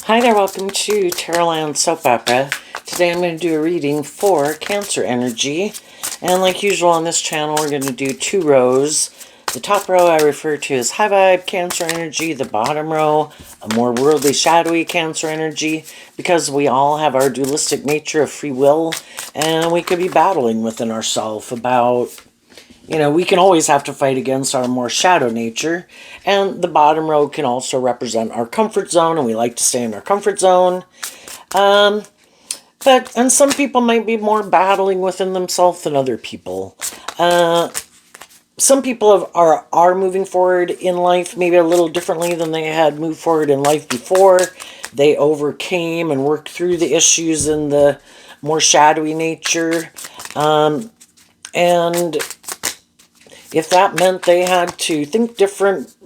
Hi there, welcome to Tarotland Soap Opera. Today I'm going to do a reading for Cancer energy. And like usual on this channel, we're going to do two rows. The top row I refer to as high vibe Cancer energy. The bottom row, a more worldly, shadowy Cancer energy. Because we all have our dualistic nature of free will. And we could be battling within ourselves about... we can always have to fight against our more shadow nature. And the bottom row can also represent our comfort zone, and we like to stay in our comfort zone. And some people might be more battling within themselves than other people. Some people are moving forward in life maybe a little differently than they had moved forward in life before. They overcame and worked through the issues in the more shadowy nature. And if that meant they had to think different,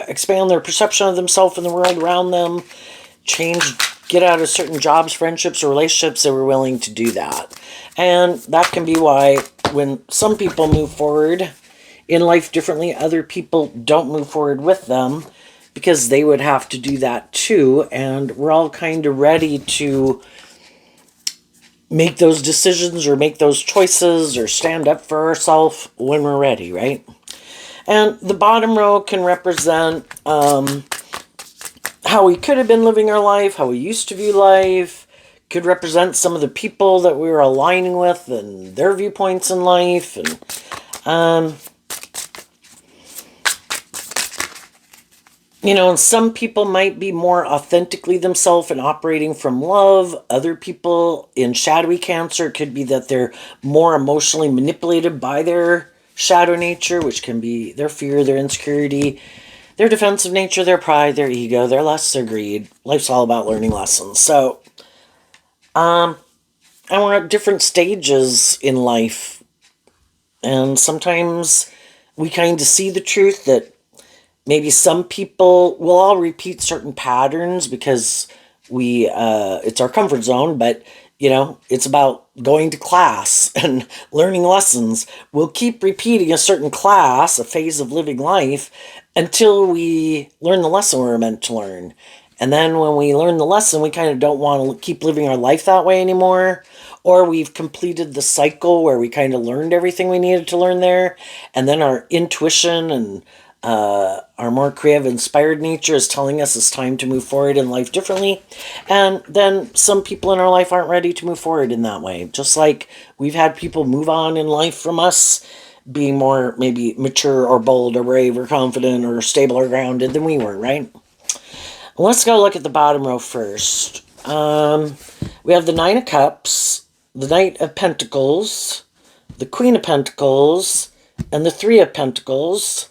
expand their perception of themselves and the world around them, get out of certain jobs, friendships, or relationships, they were willing to do that. And that can be why when some people move forward in life differently, other people don't move forward with them because they would have to do that too. And we're all kind of ready to make those decisions or make those choices or stand up for ourselves when we're ready, right? And the bottom row can represent how we could have been living our life, how we used to view life, could represent some of the people that we were aligning with and their viewpoints in life. And some people might be more authentically themselves and operating from love. Other people in shadowy Cancer could be that they're more emotionally manipulated by their shadow nature, which can be their fear, their insecurity, their defensive nature, their pride, their ego, their lust, their greed. Life's all about learning lessons. So, and we're at different stages in life. And sometimes we kind of see the truth that maybe some people will all repeat certain patterns because it's our comfort zone, but it's about going to class and learning lessons. We'll keep repeating a certain class, a phase of living life, until we learn the lesson we're meant to learn. And then when we learn the lesson, we kind of don't want to keep living our life that way anymore. Or we've completed the cycle where we kind of learned everything we needed to learn there. And then our intuition and our more creative, inspired nature is telling us it's time to move forward in life differently. And then some people in our life aren't ready to move forward in that way. Just like we've had people move on in life from us, being more maybe mature or bold or brave or confident or stable or grounded than we were, right? Let's go look at the bottom row first. We have the Nine of Cups, the Knight of Pentacles, the Queen of Pentacles, and the Three of Pentacles.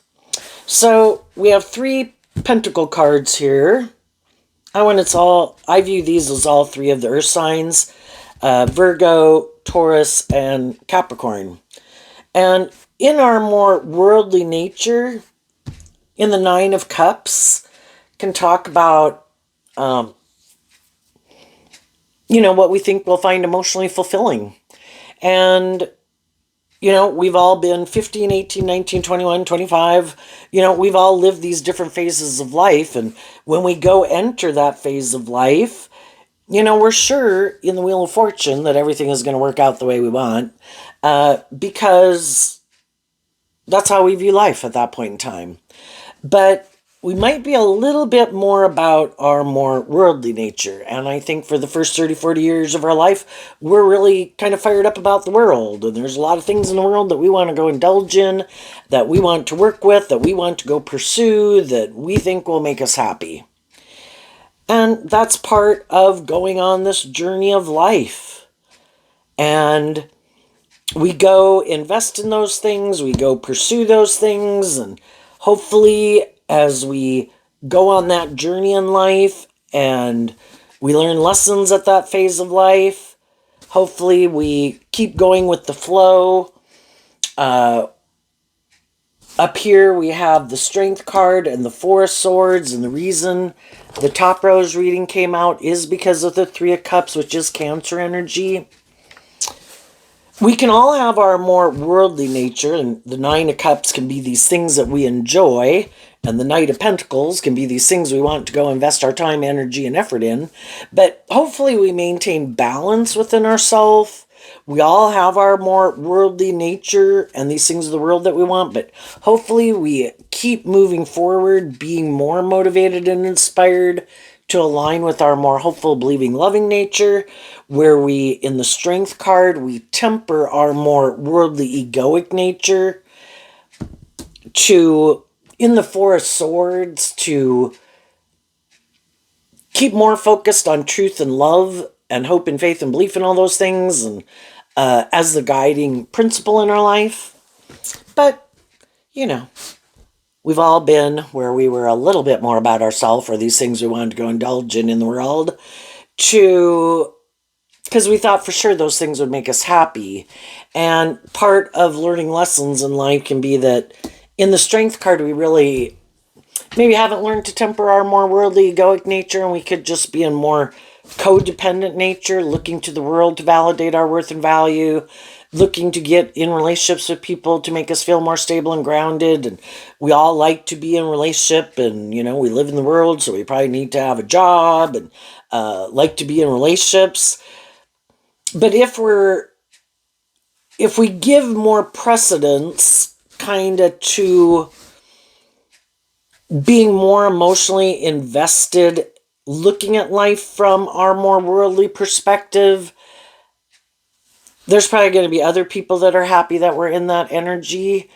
So we have three pentacle cards here. I view these as all three of the earth signs, Virgo, Taurus, and Capricorn. And in our more worldly nature, in the Nine of Cups, can talk about, what we think we'll find emotionally fulfilling. And we've all been 15, 18, 19, 21, 25. We've all lived these different phases of life. And when we go enter that phase of life, we're sure in the Wheel of Fortune that everything is going to work out the way we want. Because that's how we view life at that point in time. But we might be a little bit more about our more worldly nature. And I think for the first 30, 40 years of our life, we're really kind of fired up about the world. And there's a lot of things in the world that we want to go indulge in, that we want to work with, that we want to go pursue, that we think will make us happy. And that's part of going on this journey of life. And we go invest in those things, we go pursue those things, and hopefully as we go on that journey in life and we learn lessons at that phase of life, hopefully we keep going with the flow. Up here we have the Strength card and the Four of Swords, and the reason the top row's reading came out is because of the Three of Cups, which is Cancer energy. We can all have our more worldly nature, and the Nine of Cups can be these things that we enjoy, and the Knight of Pentacles can be these things we want to go invest our time, energy, and effort in. But hopefully, we maintain balance within ourselves. We all have our more worldly nature and these things of the world that we want, but hopefully, we keep moving forward, being more motivated and inspired to align with our more hopeful, believing, loving nature, where we, in the Strength card, we temper our more worldly, egoic nature to, in the Four of Swords, to keep more focused on truth and love and hope and faith and belief and all those things, and as the guiding principle in our life. But, you know, we've all been where we were a little bit more about ourselves or these things we wanted to go indulge in the world, to because we thought for sure those things would make us happy. And part of learning lessons in life can be that in the Strength card, we really maybe haven't learned to temper our more worldly, egoic nature, and we could just be in more codependent nature, looking to the world to validate our worth and value, looking to get in relationships with people to make us feel more stable and grounded. And we all like to be in relationship, and we live in the world, so we probably need to have a job and like to be in relationships. But if we give more precedence kind of to being more emotionally invested, looking at life from our more worldly perspective, there's probably going to be other people that are happy that we're in that energy,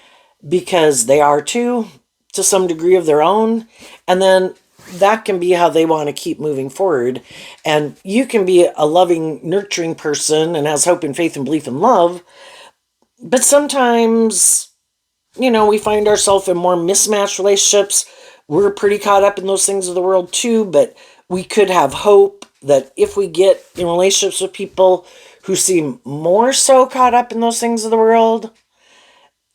because they are too, to some degree of their own. And then that can be how they want to keep moving forward. And you can be a loving, nurturing person and has hope and faith and belief and love. But sometimes, we find ourselves in more mismatched relationships. We're pretty caught up in those things of the world too, but we could have hope that if we get in relationships with people who seem more so caught up in those things of the world,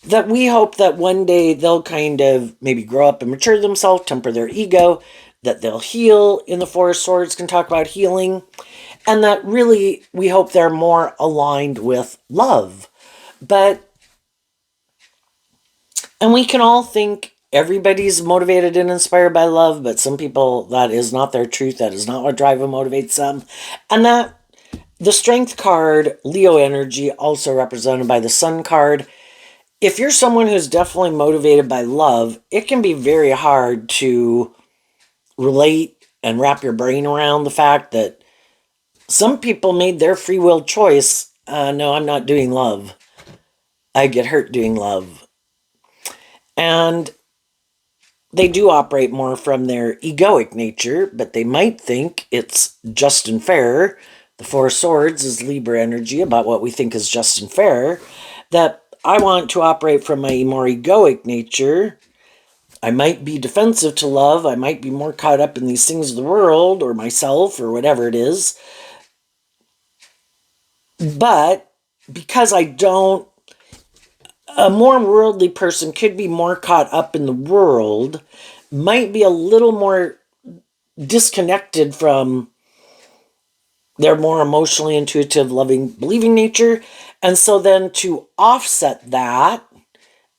that we hope that one day they'll kind of maybe grow up and mature themselves, temper their ego, that they'll heal. In the Four of Swords can talk about healing, and that really we hope they're more aligned with love. And we can all think everybody's motivated and inspired by love, but some people, that is not their truth. That is not what drives and motivates them. And that the Strength card, Leo energy, also represented by the Sun card. If you're someone who's definitely motivated by love, it can be very hard to relate and wrap your brain around the fact that some people made their free will choice. No, I'm not doing love. I get hurt doing love. And they do operate more from their egoic nature, but they might think it's just and fair. The Four of Swords is Libra energy, about what we think is just and fair. That I want to operate from my more egoic nature. I might be defensive to love. I might be more caught up in these things of the world or myself or whatever it is. But because a more worldly person could be more caught up in the world, might be a little more disconnected from their more emotionally intuitive, loving, believing nature. And so then to offset that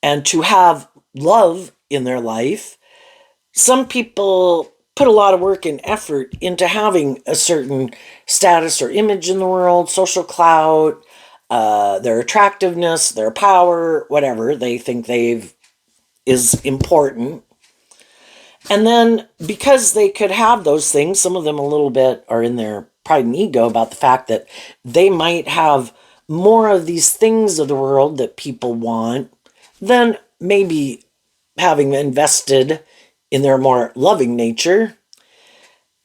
and to have love in their life, some people put a lot of work and effort into having a certain status or image in the world, social clout, their attractiveness, their power, whatever they think is important. And then because they could have those things, some of them a little bit are in their pride and ego about the fact that they might have more of these things of the world that people want than maybe having invested in their more loving nature.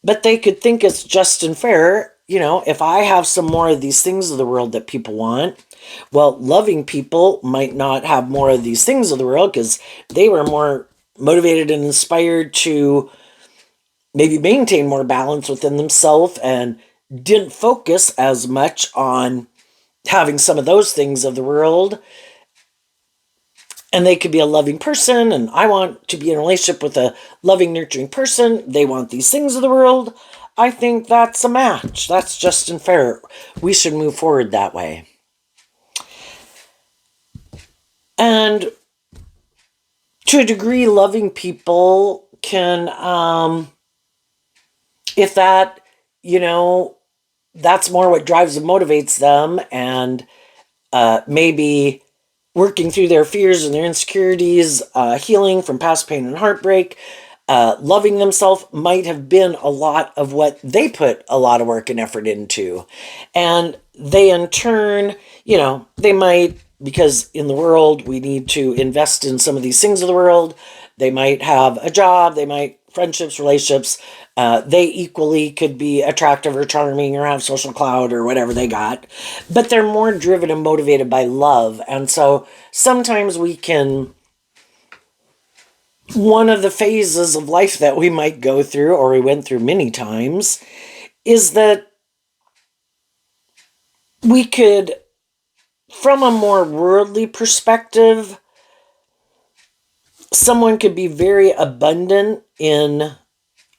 But they could think it's just and fair, if I have some more of these things of the world that people want, well, loving people might not have more of these things of the world because they were more motivated and inspired to maybe maintain more balance within themselves and didn't focus as much on having some of those things of the world. And they could be a loving person, and I want to be in a relationship with a loving, nurturing person. They want these things of the world. I think that's a match. That's just and fair. We should move forward that way. And to a degree, loving people can, if that, you know, that's more what drives and motivates them, and maybe working through their fears and their insecurities, healing from past pain and heartbreak, loving themselves might have been a lot of what they put a lot of work and effort into. And they, in turn, they might, because in the world we need to invest in some of these things of the world, they might have a job, they might friendships, relationships. They equally could be attractive or charming or have social clout or whatever they got, but they're more driven and motivated by love. And so sometimes we can, one of the phases of life that we might go through, or we went through many times, is that we could, from a more worldly perspective, someone could be very abundant in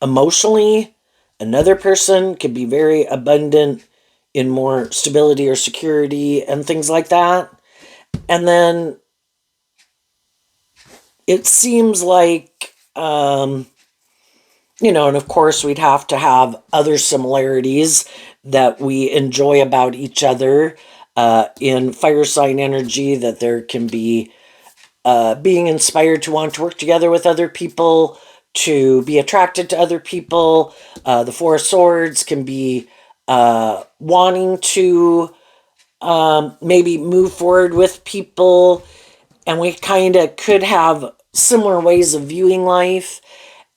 emotionally, another person could be very abundant in more stability or security and things like that. And then it seems like, and of course we'd have to have other similarities that we enjoy about each other, in fire sign energy, that there can be being inspired to want to work together with other people, to be attracted to other people. The Four of Swords can be wanting to maybe move forward with people, and we kind of could have similar ways of viewing life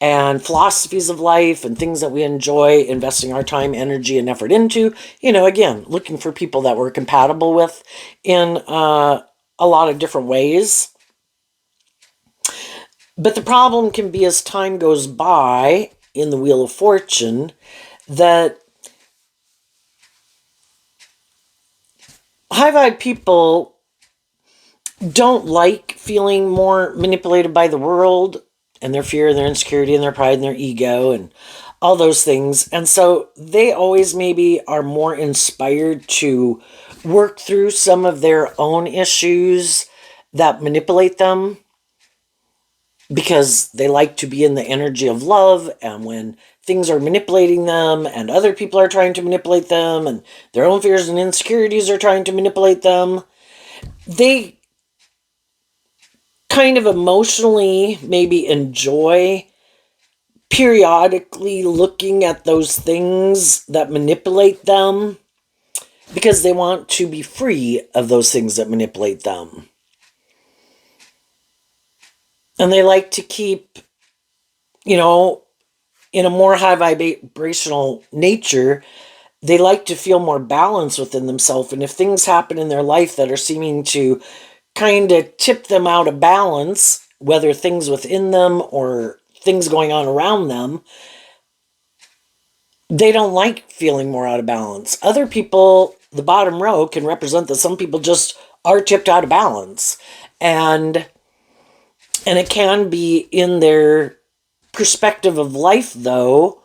and philosophies of life and things that we enjoy investing our time, energy, and effort into. Again, looking for people that we're compatible with in a lot of different ways. But the problem can be, as time goes by in the Wheel of Fortune, that high vibe people don't like feeling more manipulated by the world and their fear and their insecurity and their pride and their ego and all those things. And so they always maybe are more inspired to work through some of their own issues that manipulate them, because they like to be in the energy of love. And when things are manipulating them and other people are trying to manipulate them and their own fears and insecurities are trying to manipulate them, they kind of emotionally maybe enjoy periodically looking at those things that manipulate them, because they want to be free of those things that manipulate them. And they like to keep, in a more high vibrational nature, they like to feel more balance within themselves. And if things happen in their life that are seeming to kind of tip them out of balance, whether things within them or things going on around them, they don't like feeling more out of balance. Other people, the bottom row, can represent that some people just are tipped out of balance. And it can be in their perspective of life, though,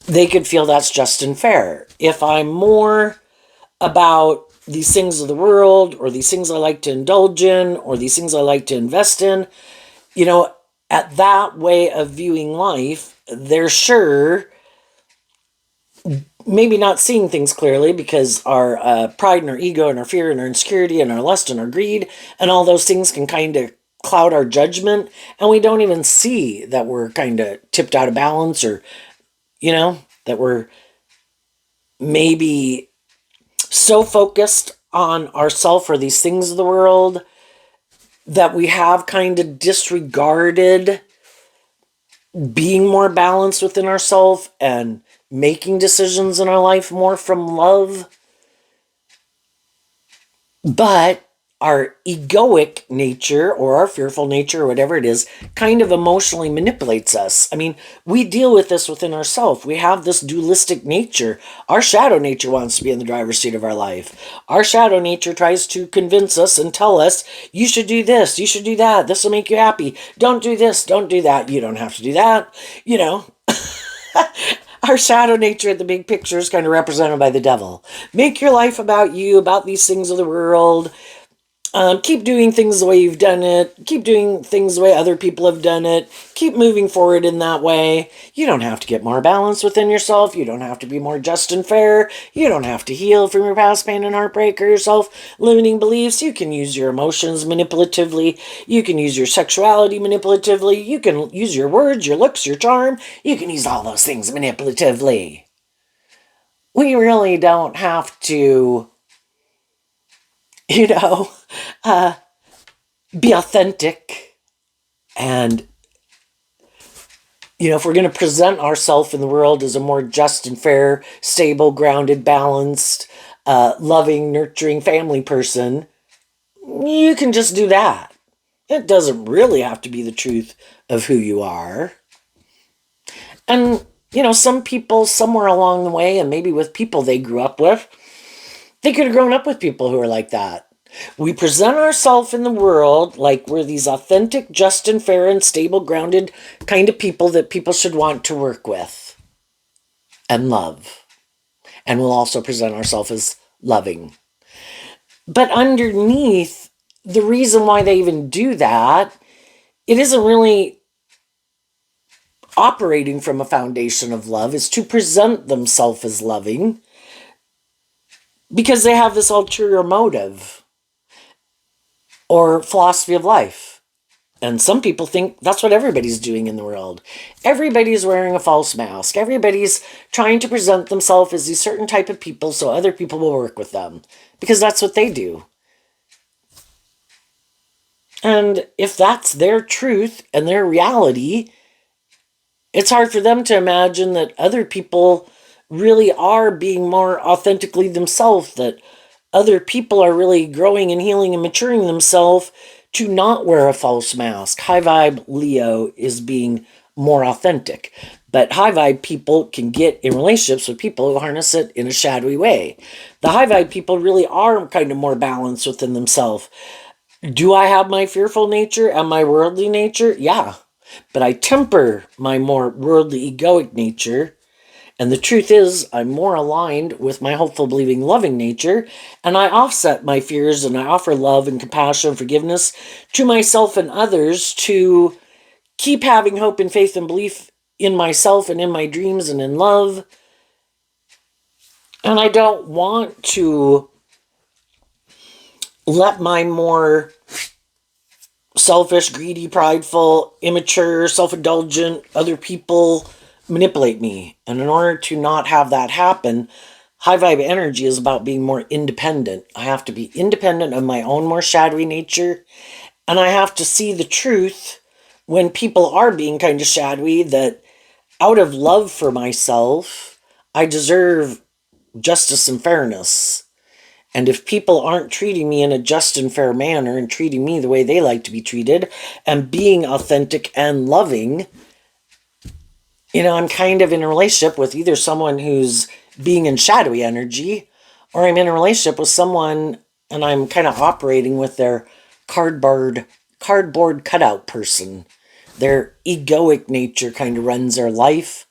they could feel that's just and fair. If I'm more about these things of the world, or these things I like to indulge in, or these things I like to invest in, at that way of viewing life, they're sure maybe not seeing things clearly, because our pride and our ego and our fear and our insecurity and our lust and our greed and all those things can kind of cloud our judgment, and we don't even see that we're kind of tipped out of balance, or that we're maybe so focused on ourself or these things of the world that we have kind of disregarded being more balanced within ourselves and making decisions in our life more from love. But our egoic nature, or our fearful nature, or whatever it is, kind of emotionally manipulates us. I mean, we deal with this within ourselves. We have this dualistic nature. Our shadow nature wants to be in the driver's seat of our life. Our shadow nature tries to convince us and tell us, you should do this, you should do that, this will make you happy. Don't do this, don't do that, you don't have to do that. Our shadow nature, the big picture, is kind of represented by the devil. Make your life about you, about these things of the world. Keep doing things the way you've done it. Keep doing things the way other people have done it. Keep moving forward in that way. You don't have to get more balanced within yourself. You don't have to be more just and fair. You don't have to heal from your past pain and heartbreak or your self-limiting beliefs. You can use your emotions manipulatively. You can use your sexuality manipulatively. You can use your words, your looks, your charm. You can use all those things manipulatively. We really don't have to, you know, be authentic. And, if we're going to present ourselves in the world as a more just and fair, stable, grounded, balanced, loving, nurturing family person, you can just do that. It doesn't really have to be the truth of who you are. And, some people somewhere along the way, and maybe with people they grew up with, they could have grown up with people who are like that. We present ourselves in the world like we're these authentic, just and fair and stable, grounded kind of people that people should want to work with and love. And we'll also present ourselves as loving. But underneath, the reason why they even do that, it isn't really operating from a foundation of love. It's to present themselves as loving because they have this ulterior motive or philosophy of life. And some people think that's what everybody's doing in the world. Everybody's wearing a false mask. Everybody's trying to present themselves as these certain type of people so other people will work with them. Because that's what they do. And if that's their truth and their reality, it's hard for them to imagine that other people really are being more authentically themselves, that other people are really growing and healing and maturing themselves to not wear a false mask. High vibe Leo is being more authentic. But high vibe people can get in relationships with people who harness it in a shadowy way. The high vibe people really are kind of more balanced within themselves. Do I have my fearful nature and my worldly nature? Yeah. But I temper my more worldly egoic nature. And the truth is, I'm more aligned with my hopeful, believing, loving nature, and I offset my fears and I offer love and compassion and forgiveness to myself and others to keep having hope and faith and belief in myself and in my dreams and in love. And I don't want to let my more selfish, greedy, prideful, immature, self-indulgent other people manipulate me. And in order to not have that happen, high vibe energy is about being more independent. I have to be independent of my own more shadowy nature. And I have to see the truth when people are being kind of shadowy, that out of love for myself, I deserve justice and fairness. And if people aren't treating me in a just and fair manner and treating me the way they like to be treated and being authentic and loving, I'm kind of in a relationship with either someone who's being in shadowy energy, or I'm in a relationship with someone and I'm kind of operating with their cardboard cutout person. Their egoic nature kind of runs their life,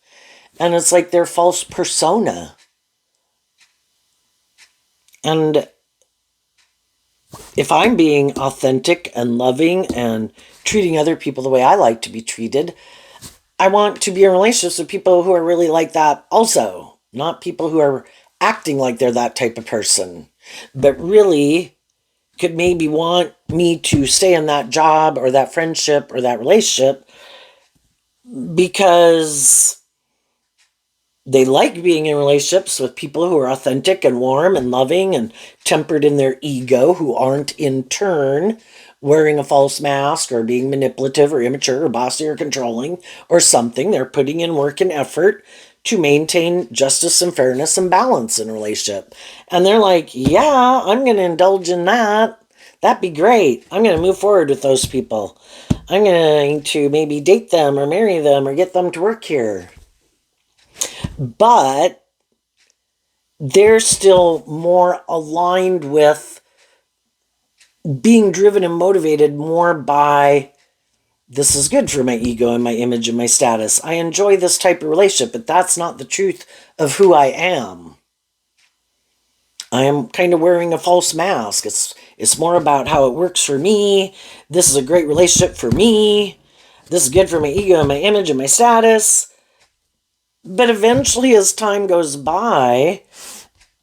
and it's like their false persona. And if I'm being authentic and loving and treating other people the way I like to be treated, I want to be in relationships with people who are really like that also. Not people who are acting like they're that type of person, but really could maybe want me to stay in that job or that friendship or that relationship because they like being in relationships with people who are authentic and warm and loving and tempered in their ego, who aren't in turn wearing a false mask or being manipulative or immature or bossy or controlling or something. They're putting in work and effort to maintain justice and fairness and balance in a relationship. And they're like, yeah, I'm going to indulge in that. That'd be great. I'm going to move forward with those people. I'm going to maybe date them or marry them or get them to work here. But they're still more aligned with being driven and motivated more by this is good for my ego and my image and my status. I enjoy this type of relationship, but that's not the truth of who I am. I am kind of wearing a false mask. It's more about how it works for me. This is a great relationship for me. This is good for my ego and my image and my status. But eventually, as time goes by,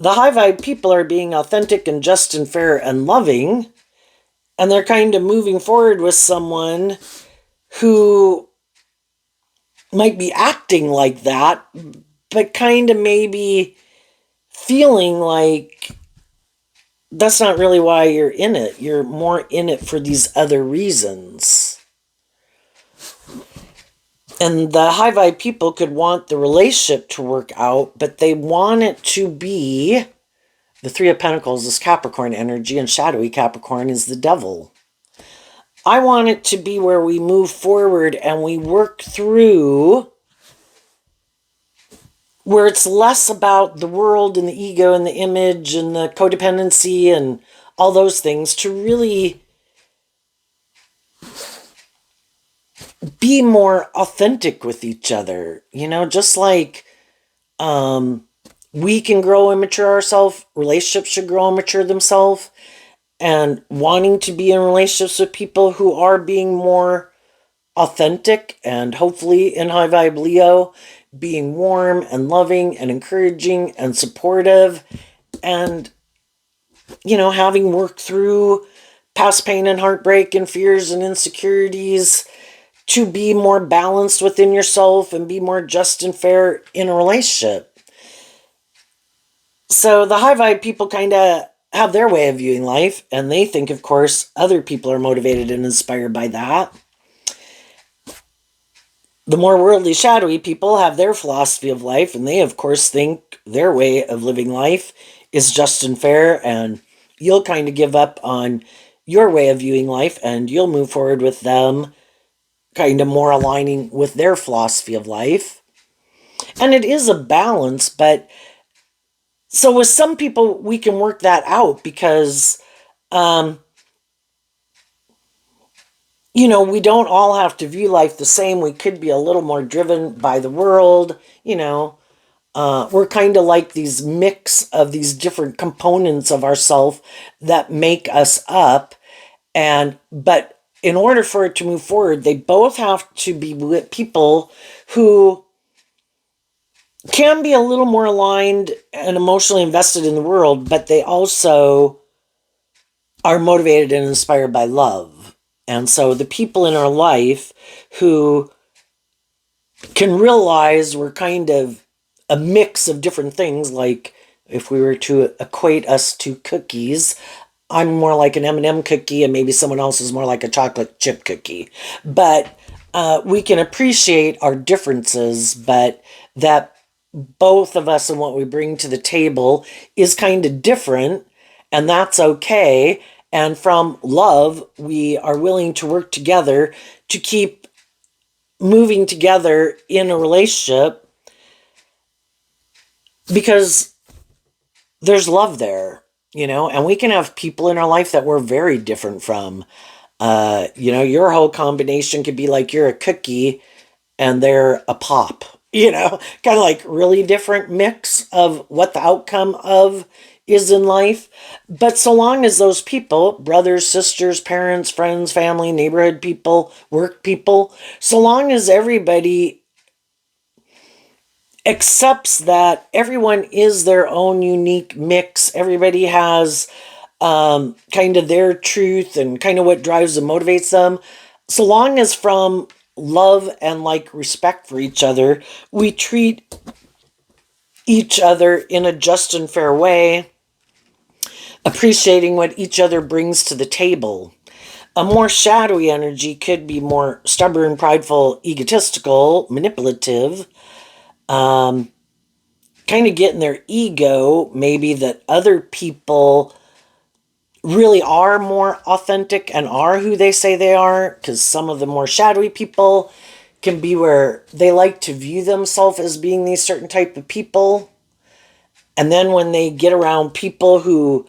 the high vibe people are being authentic and just and fair and loving. And they're kind of moving forward with someone who might be acting like that, but kind of maybe feeling like that's not really why you're in it. You're more in it for these other reasons. And the high vibe people could want the relationship to work out, but they want it to be the Three of Pentacles is Capricorn energy, and shadowy Capricorn is the devil. I want it to be where we move forward and we work through where it's less about the world and the ego and the image and the codependency and all those things, to really be more authentic with each other. You know, just like we can grow and mature ourselves, relationships should grow and mature themselves, and wanting to be in relationships with people who are being more authentic, and hopefully in high vibe Leo, being warm and loving and encouraging and supportive, and, you know, having worked through past pain and heartbreak and fears and insecurities to be more balanced within yourself and be more just and fair in a relationship. So the high vibe people kind of have their way of viewing life, and they think, of course, other people are motivated and inspired by that. The more worldly, shadowy people have their philosophy of life, and they, of course, think their way of living life is just and fair, and you'll kind of give up on your way of viewing life, and you'll move forward with them kind of more aligning with their philosophy of life. And it is a balance, but so with some people, we can work that out because, you know, we don't all have to view life the same. We could be a little more driven by the world, you know. We're kind of like these mix of these different components of ourself that make us up. But in order for it to move forward, they both have to be with people who can be a little more aligned and emotionally invested in the world, but they also are motivated and inspired by love. And so the people in our life who can realize we're kind of a mix of different things, like if we were to equate us to cookies, I'm more like an M&M cookie and maybe someone else is more like a chocolate chip cookie. But we can appreciate our differences, but that both of us and what we bring to the table is kind of different, and that's okay. And from love, we are willing to work together to keep moving together in a relationship because there's love there, you know, and we can have people in our life that we're very different from. You know, your whole combination could be like you're a cookie and they're a pop, you know, kind of like really different mix of what the outcome of is in life. But so long as those people, brothers, sisters, parents, friends, family, neighborhood people, work people, so long as everybody accepts that everyone is their own unique mix, everybody has kind of their truth and kind of what drives and motivates them, so long as from love and like respect for each other, we treat each other in a just and fair way, appreciating what each other brings to the table. A more shadowy energy could be more stubborn, prideful, egotistical, manipulative, kind of getting their ego, maybe that other people really are more authentic and are who they say they are, because some of the more shadowy people can be where they like to view themselves as being these certain type of people, and then when they get around people who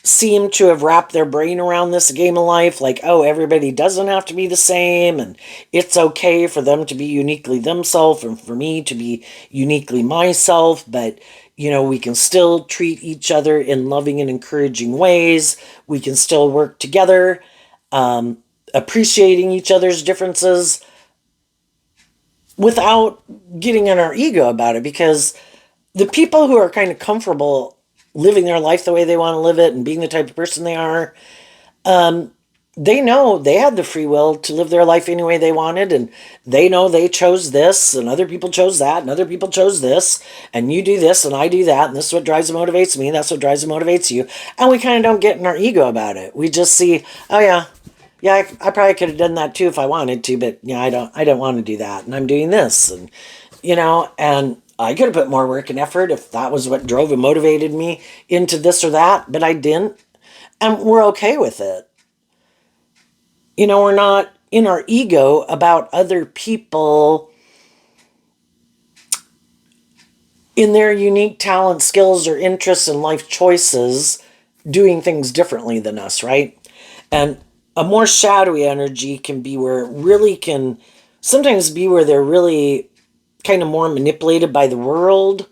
seem to have wrapped their brain around this game of life, like, oh, everybody doesn't have to be the same, and it's okay for them to be uniquely themselves and for me to be uniquely myself, but we can still treat each other in loving and encouraging ways. We can still work together, appreciating each other's differences without getting in our ego about it, because the people who are kind of comfortable living their life the way they want to live it and being the type of person they are, they know they had the free will to live their life any way they wanted, and they know they chose this, and other people chose that, and other people chose this, and you do this, and I do that, and this is what drives and motivates me, that's what drives and motivates you. And we kind of don't get in our ego about it. We just see, oh yeah, I probably could have done that too if I wanted to, but I don't want to do that, and I'm doing this, and and I could have put more work and effort if that was what drove and motivated me into this or that, but I didn't, and we're okay with it. We're not in our ego about other people in their unique talents, skills, or interests and life choices doing things differently than us, right? And a more shadowy energy can be where it really can sometimes be where they're really kind of more manipulated by the world,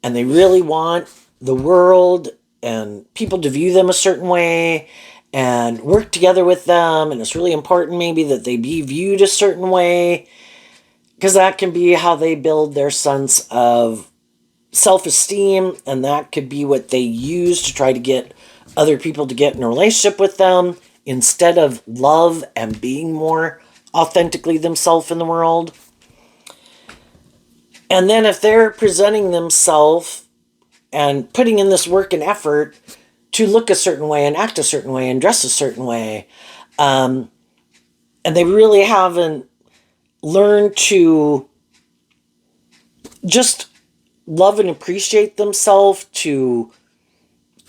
and they really want the world and people to view them a certain way and work together with them, and it's really important maybe that they be viewed a certain way, because that can be how they build their sense of self-esteem, and that could be what they use to try to get other people to get in a relationship with them instead of love and being more authentically themselves in the world. And then if they're presenting themselves and putting in this work and effort to look a certain way and act a certain way and dress a certain way, and they really haven't learned to just love and appreciate themselves, to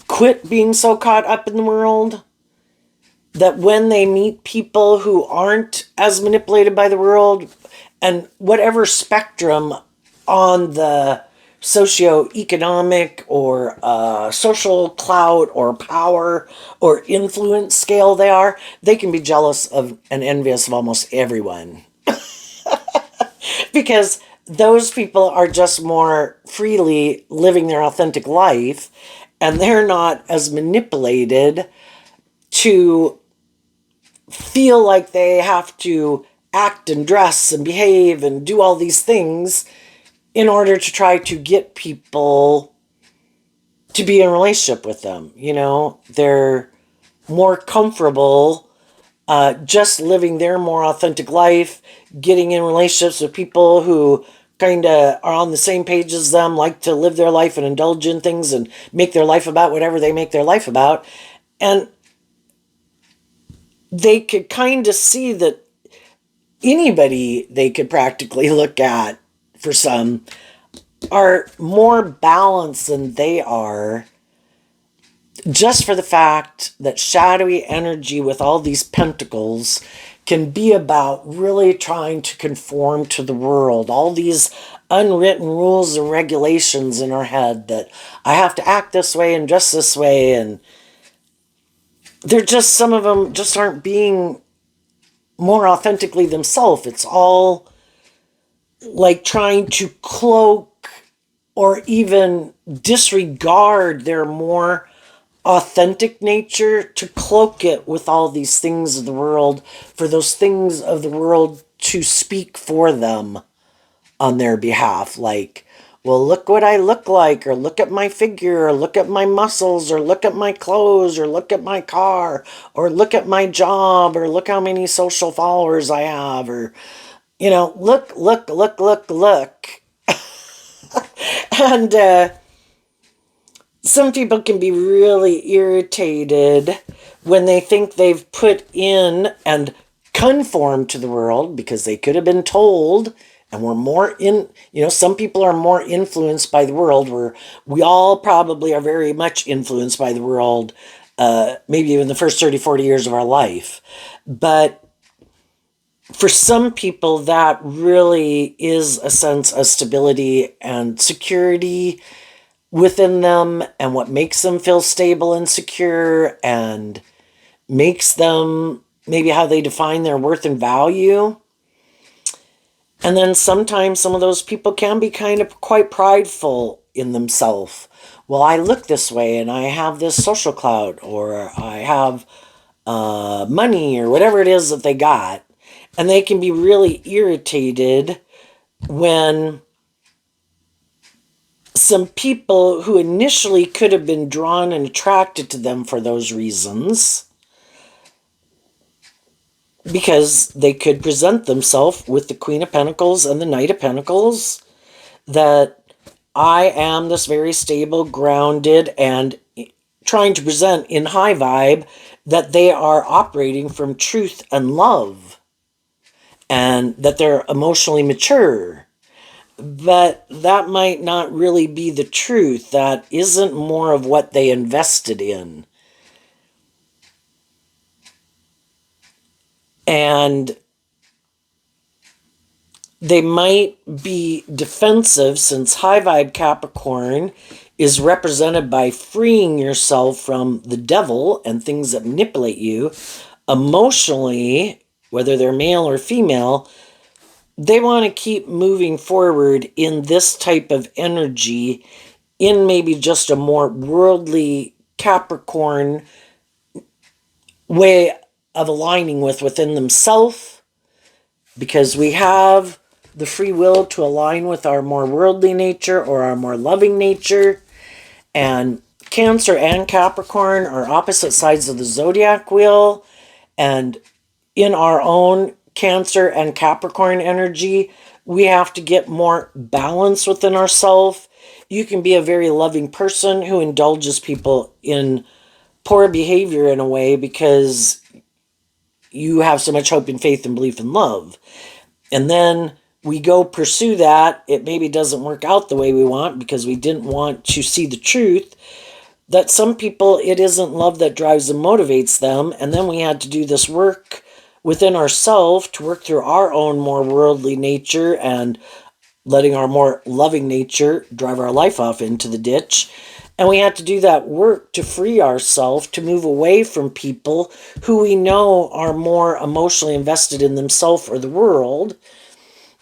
quit being so caught up in the world, that when they meet people who aren't as manipulated by the world, and whatever spectrum on the socioeconomic or social clout or power or influence scale they are, they can be jealous of and envious of almost everyone. Because those people are just more freely living their authentic life, and they're not as manipulated to feel like they have to act and dress and behave and do all these things in order to try to get people to be in a relationship with them. They're more comfortable just living their more authentic life, getting in relationships with people who kind of are on the same page as them, like to live their life and indulge in things and make their life about whatever they make their life about. And they could kind of see that anybody they could practically look at, for some, are more balanced than they are, just for the fact that shadowy energy with all these pentacles can be about really trying to conform to the world. All these unwritten rules and regulations in our head that I have to act this way and dress this way, and they're just, some of them just aren't being more authentically themselves. It's all like trying to cloak or even disregard their more authentic nature to cloak it with all these things of the world, for those things of the world to speak for them on their behalf. Like, well, look what I look like, or look at my figure, or look at my muscles, or look at my clothes, or look at my car, or look at my job, or look how many social followers I have, or look. And some people can be really irritated when they think they've put in and conformed to the world, because they could have been told, and we're more in, some people are more influenced by the world, where we all probably are very much influenced by the world, maybe even the first 30, 40 years of our life. But for some people, that really is a sense of stability and security, within them and what makes them feel stable and secure and makes them maybe how they define their worth and value. And then sometimes some of those people can be kind of quite prideful in themselves. Well, I look this way and I have this social clout, or I have money, or whatever it is that they got. And they can be really irritated when some people who initially could have been drawn and attracted to them for those reasons, because they could present themselves with the Queen of Pentacles and the Knight of Pentacles, that I am this very stable, grounded, and trying to present in high vibe that they are operating from truth and love, and that they're emotionally mature. But that might not really be the truth. That isn't more of what they invested in. And they might be defensive, since high vibe Capricorn is represented by freeing yourself from the devil and things that manipulate you emotionally, whether they're male or female. They want to keep moving forward in this type of energy, in maybe just a more worldly Capricorn way of aligning within themselves, because we have the free will to align with our more worldly nature or our more loving nature. And Cancer and Capricorn are opposite sides of the zodiac wheel. And in our own Cancer and Capricorn energy, we have to get more balance within ourselves. You can be a very loving person who indulges people in poor behavior in a way because you have so much hope and faith and belief and love. And then we go pursue that. It maybe doesn't work out the way we want because we didn't want to see the truth that some people, it isn't love that drives and motivates them. And then we had to do this work within ourselves to work through our own more worldly nature and letting our more loving nature drive our life off into the ditch. And we had to do that work to free ourselves, to move away from people who we know are more emotionally invested in themselves or the world.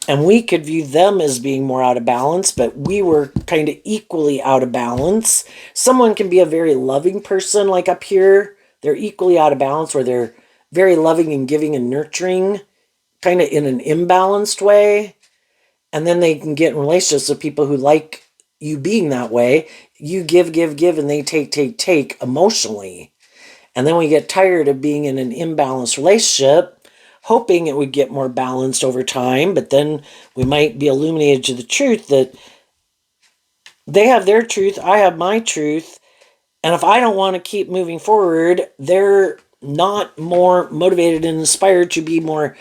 And we could view them as being more out of balance, but we were kind of equally out of balance. Someone can be a very loving person, like up here. They're equally out of balance, where they're very loving and giving and nurturing, kind of in an imbalanced way. And then they can get in relationships with people who like you being that way. You give, and they take emotionally. And then we get tired of being in an imbalanced relationship, hoping it would get more balanced over time. But then we might be illuminated to the truth that they have their truth, I have my truth. And if I don't want to keep moving forward, they're not more motivated and inspired to be more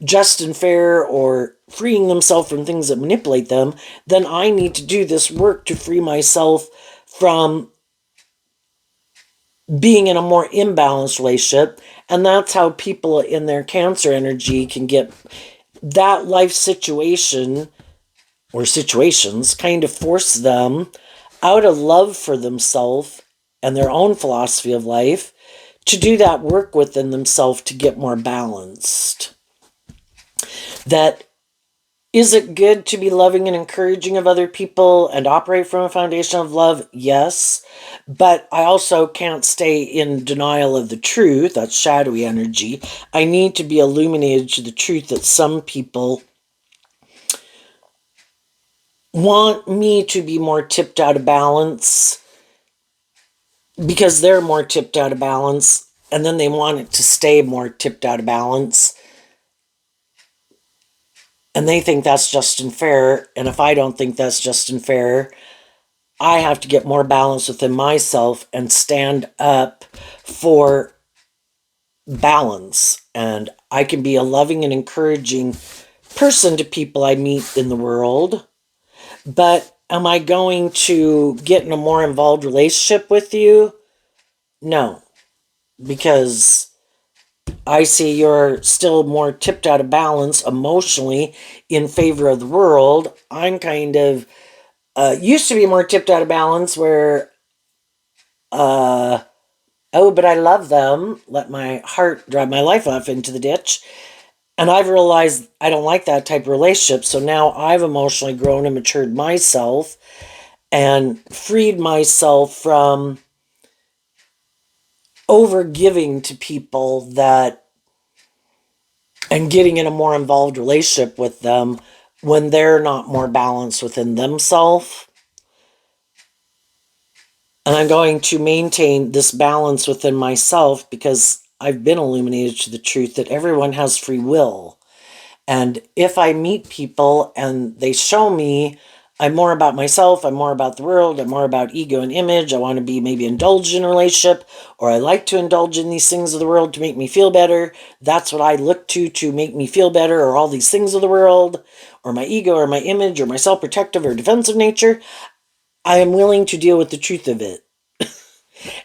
just and fair or freeing themselves from things that manipulate them, then I need to do this work to free myself from being in a more imbalanced relationship. And that's how people in their Cancer energy can get that life situation or situations kind of force them out of love for themselves and their own philosophy of life to do that work within themselves to get more balanced. That is it good to be loving and encouraging of other people and operate from a foundation of love? Yes. But I also can't stay in denial of the truth. That's shadowy energy. I need to be illuminated to the truth that some people want me to be more tipped out of balance because they're more tipped out of balance, and then they want it to stay more tipped out of balance. And they think that's just and fair. And if I don't think that's just and fair, I have to get more balance within myself and stand up for balance. And I can be a loving and encouraging person to people I meet in the world. But am I going to get in a more involved relationship with you? No. Because I see you're still more tipped out of balance emotionally in favor of the world. I'm kind of used to be more tipped out of balance where, uh, oh, but I love them, let my heart drive my life off into the ditch. And I've realized I don't like that type of relationship. So now I've emotionally grown and matured myself and freed myself from over giving to people that and getting in a more involved relationship with them when they're not more balanced within themselves. And I'm going to maintain this balance within myself because I've been illuminated to the truth that everyone has free will. And if I meet people and they show me I'm more about myself, I'm more about the world, I'm more about ego and image, I want to be maybe indulged in a relationship, or I like to indulge in these things of the world to make me feel better. That's what I look to make me feel better, or all these things of the world, or my ego, or my image, or my self-protective or defensive nature. I am willing to deal with the truth of it.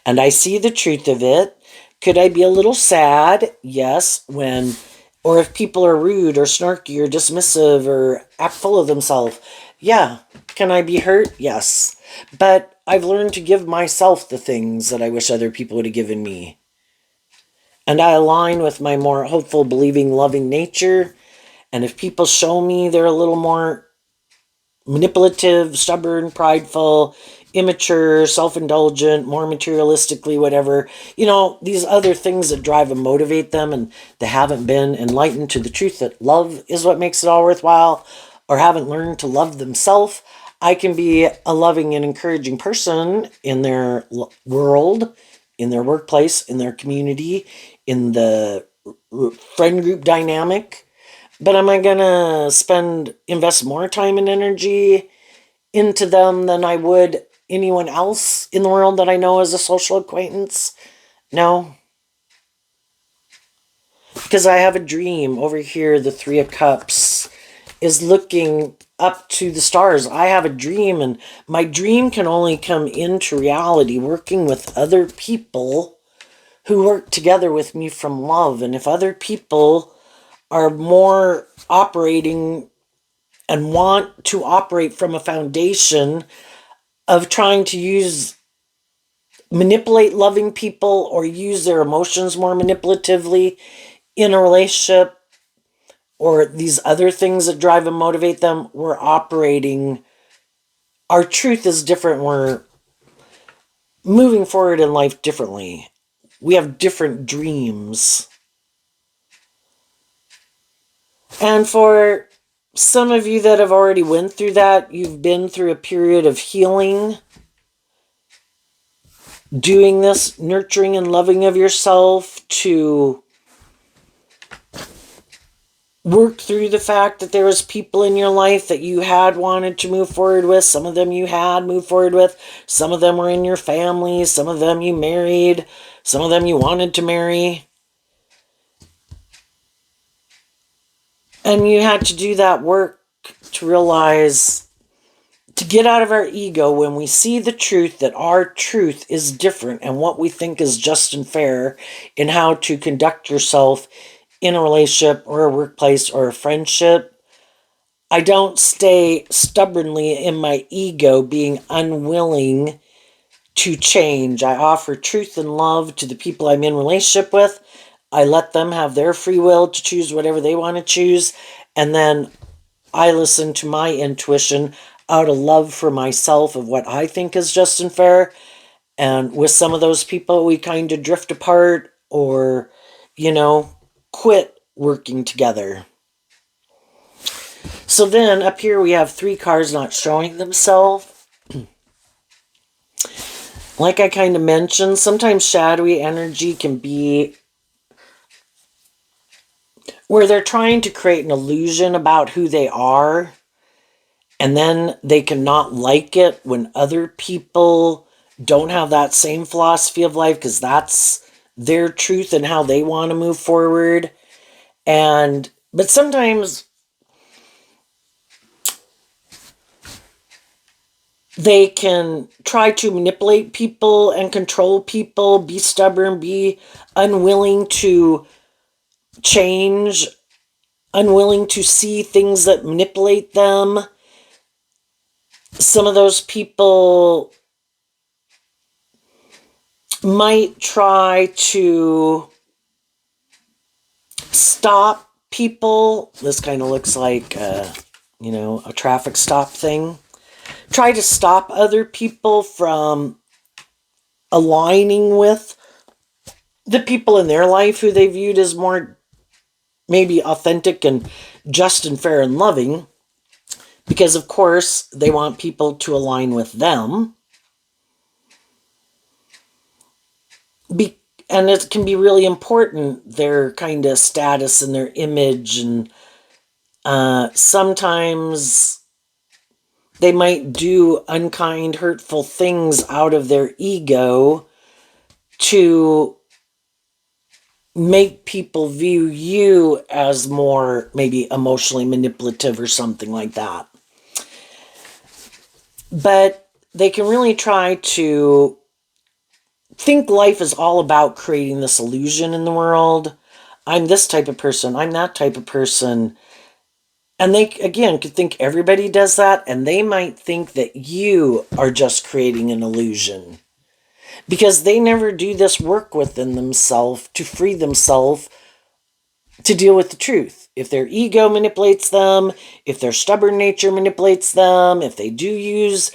And I see the truth of it. Could I be a little sad? Yes, when, or if people are rude or snarky or dismissive or act full of themselves. Yeah. Can I be hurt? Yes. But I've learned to give myself the things that I wish other people would have given me. And I align with my more hopeful, believing, loving nature. And if people show me they're a little more manipulative, stubborn, prideful, immature, self-indulgent, more materialistically, whatever, these other things that drive and motivate them, and they haven't been enlightened to the truth that love is what makes it all worthwhile, or haven't learned to love themselves. I can be a loving and encouraging person in their world, in their workplace, in their community, in the friend group dynamic. But am I gonna invest more time and energy into them than I would anyone else in the world that I know as a social acquaintance? No. Because I have a dream over here, the Three of Cups is looking up to the stars. I have a dream, and my dream can only come into reality working with other people who work together with me from love. And if other people are more operating and want to operate from a foundation of trying to manipulate loving people or use their emotions more manipulatively in a relationship, or these other things that drive and motivate them, we're operating, our truth is different. We're moving forward in life differently. We have different dreams. And for some of you that have already went through that, you've been through a period of healing, doing this nurturing and loving of yourself to work through the fact that there was people in your life that you had wanted to move forward with. Some of them you had moved forward with. Some of them were in your family. Some of them you married. Some of them you wanted to marry. And you had to do that work to realize, to get out of our ego when we see the truth that our truth is different and what we think is just and fair in how to conduct yourself in a relationship or a workplace or a friendship. I don't stay stubbornly in my ego being unwilling to change. I offer truth and love to the people I'm in relationship with. I let them have their free will to choose whatever they want to choose. And then I listen to my intuition out of love for myself of what I think is just and fair. And with some of those people, we kind of drift apart or, quit working together. So then up here we have 3 cards not showing themselves. Like I kind of mentioned, sometimes shadowy energy can be where they're trying to create an illusion about who they are, and then they cannot like it when other people don't have that same philosophy of life because that's their truth and how they want to move forward. But sometimes they can try to manipulate people and control people, be stubborn, be unwilling to change, unwilling to see things that manipulate them. Some of those people might try to stop people. This kind of looks like, a traffic stop thing. Try to stop other people from aligning with the people in their life who they viewed as more maybe authentic and just and fair and loving, because of course they want people to align with them. And it can be really important, their kind of status and their image, and sometimes they might do unkind, hurtful things out of their ego to make people view you as more maybe emotionally manipulative or something like that. But they can really try to think life is all about creating this illusion in the world. I'm this type of person, I'm that type of person. And they, again, could think everybody does that, and they might think that you are just creating an illusion. Because they never do this work within themselves to free themselves to deal with the truth. If their ego manipulates them, if their stubborn nature manipulates them, if they do use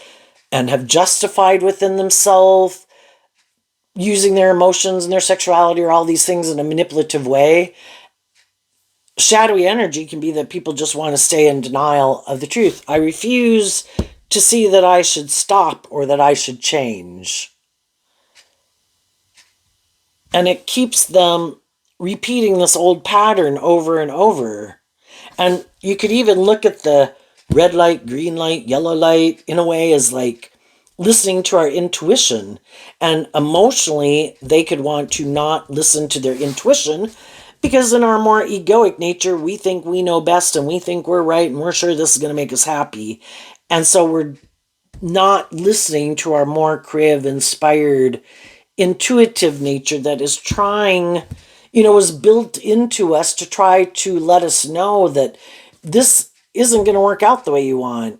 and have justified within themselves using their emotions and their sexuality or all these things in a manipulative way, shadowy energy can be that people just want to stay in denial of the truth. I refuse to see that I should stop or that I should change. And it keeps them repeating this old pattern over and over. And you could even look at the red light, green light, yellow light in a way as like listening to our intuition. And emotionally, they could want to not listen to their intuition because in our more egoic nature, we think we know best and we think we're right and we're sure this is going to make us happy. And so we're not listening to our more creative, inspired, intuitive nature that is trying, is built into us to try to let us know that this isn't going to work out the way you want.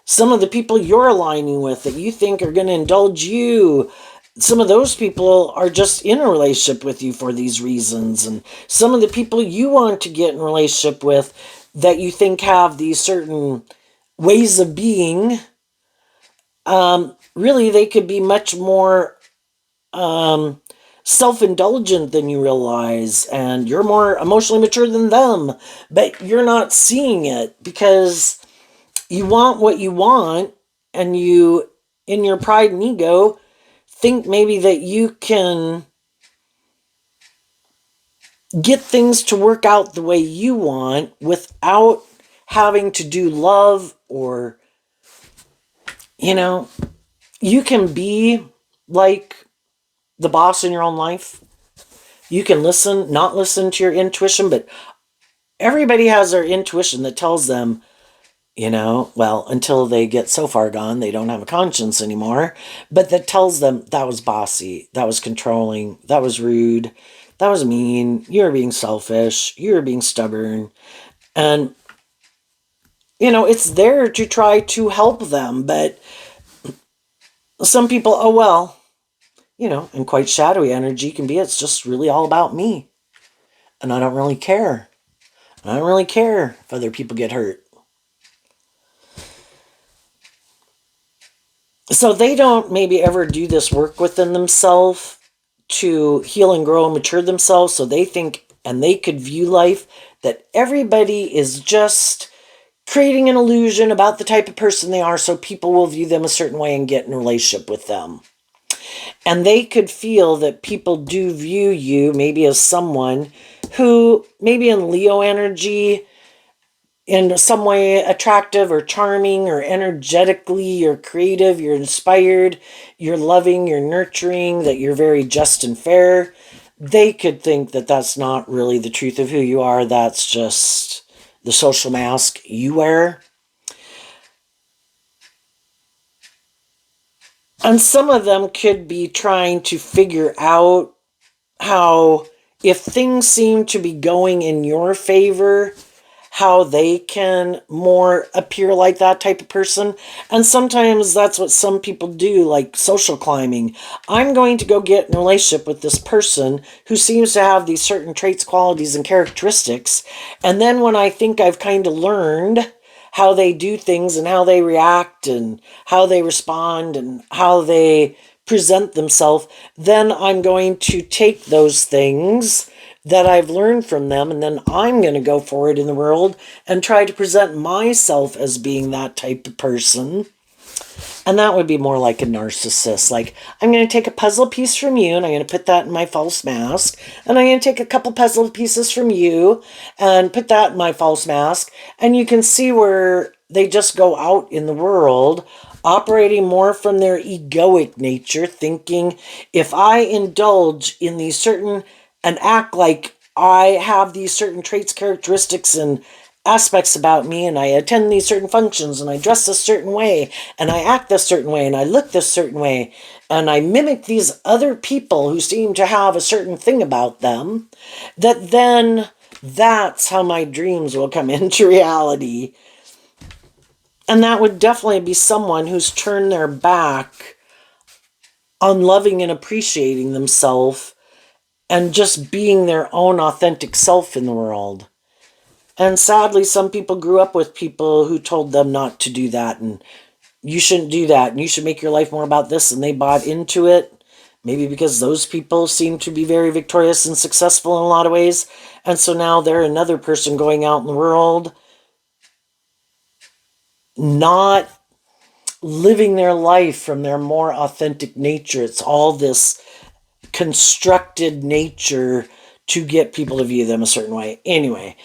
Some of the people you're aligning with that you think are going to indulge you, some of those people are just in a relationship with you for these reasons. And some of the people you want to get in a relationship with that you think have these certain ways of being, really they could be much more self-indulgent than you realize, and you're more emotionally mature than them, but you're not seeing it because you want what you want, and you, in your pride and ego, think maybe that you can get things to work out the way you want without having to do love, or you can be like the boss in your own life. You can not listen to your intuition, but everybody has their intuition that tells them, well, until they get so far gone, they don't have a conscience anymore, but that tells them that was bossy, that was controlling, that was rude, that was mean, you were being selfish, you were being stubborn. And, it's there to try to help them, but some people, oh, well, and quite shadowy energy can be, it's just really all about me. And I don't really care. I don't really care if other people get hurt. So they don't maybe ever do this work within themselves to heal and grow and mature themselves. So they think, and they could view life, that everybody is just creating an illusion about the type of person they are, so people will view them a certain way and get in a relationship with them. And they could feel that people do view you maybe as someone who maybe in Leo energy, in some way attractive or charming or energetically, you're creative, you're inspired, you're loving, you're nurturing, that you're very just and fair. They could think that that's not really the truth of who you are. That's just the social mask you wear. And some of them could be trying to figure out how, if things seem to be going in your favor, how they can more appear like that type of person. And sometimes that's what some people do, like social climbing. I'm going to go get in a relationship with this person who seems to have these certain traits, qualities, and characteristics. And then when I think I've kind of learned how they do things and how they react and how they respond and how they present themselves, then I'm going to take those things that I've learned from them, and then I'm going to go forward in the world and try to present myself as being that type of person. And that would be more like a narcissist. Like, I'm going to take a puzzle piece from you and I'm going to put that in my false mask. And I'm going to take a couple puzzle pieces from you and put that in my false mask. And you can see where they just go out in the world operating more from their egoic nature, thinking if I indulge in these certain and act like I have these certain traits, characteristics, and aspects about me, and I attend these certain functions, and I dress a certain way, and I act this certain way, and I look this certain way, and I mimic these other people who seem to have a certain thing about them, that then that's how my dreams will come into reality. And that would definitely be someone who's turned their back on loving and appreciating themselves and just being their own authentic self in the world. And sadly, some people grew up with people who told them not to do that and you shouldn't do that and you should make your life more about this, and they bought into it. Maybe because those people seem to be very victorious and successful in a lot of ways. And so now they're another person going out in the world, not living their life from their more authentic nature. It's all this constructed nature to get people to view them a certain way. Anyway,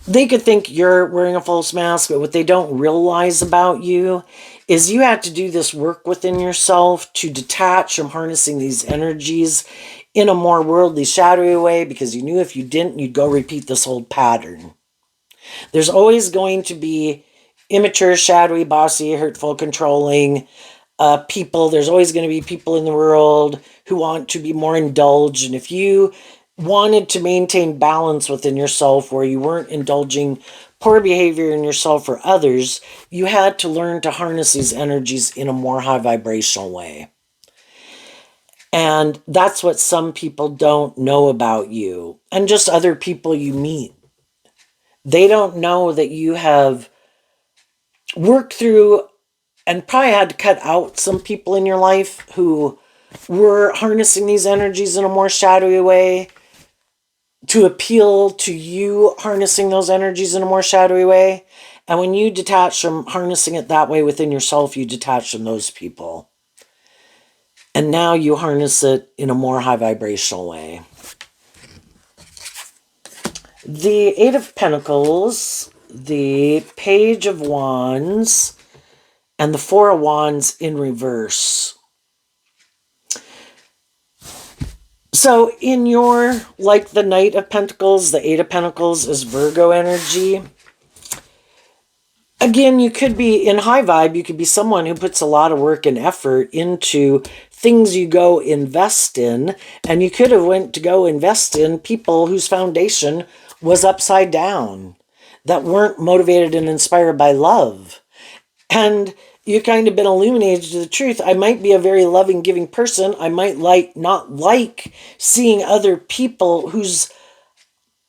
they could think you're wearing a false mask, but what they don't realize about you is you had to do this work within yourself to detach from harnessing these energies in a more worldly, shadowy way, because you knew if you didn't, you'd go repeat this old pattern. There's always going to be immature, shadowy, bossy, hurtful, controlling people. There's always going to be people in the world who want to be more indulged. And if you wanted to maintain balance within yourself where you weren't indulging poor behavior in yourself or others, you had to learn to harness these energies in a more high vibrational way. And that's what some people don't know about you and just other people you meet. They don't know that you have worked through and probably had to cut out some people in your life who were harnessing these energies in a more shadowy way to appeal to you harnessing those energies in a more shadowy way. And when you detach from harnessing it that way within yourself, you detach from those people. And now you harness it in a more high vibrational way. The Eight of Pentacles, the Page of Wands, and the Four of Wands in reverse. So in your, like the Knight of Pentacles, the Eight of Pentacles is Virgo energy. Again, you could be in high vibe, you could be someone who puts a lot of work and effort into things you go invest in, and you could have went to go invest in people whose foundation was upside down, that weren't motivated and inspired by love. And you kind of been illuminated to the truth. I might be a very loving, giving person. I might not like seeing other people whose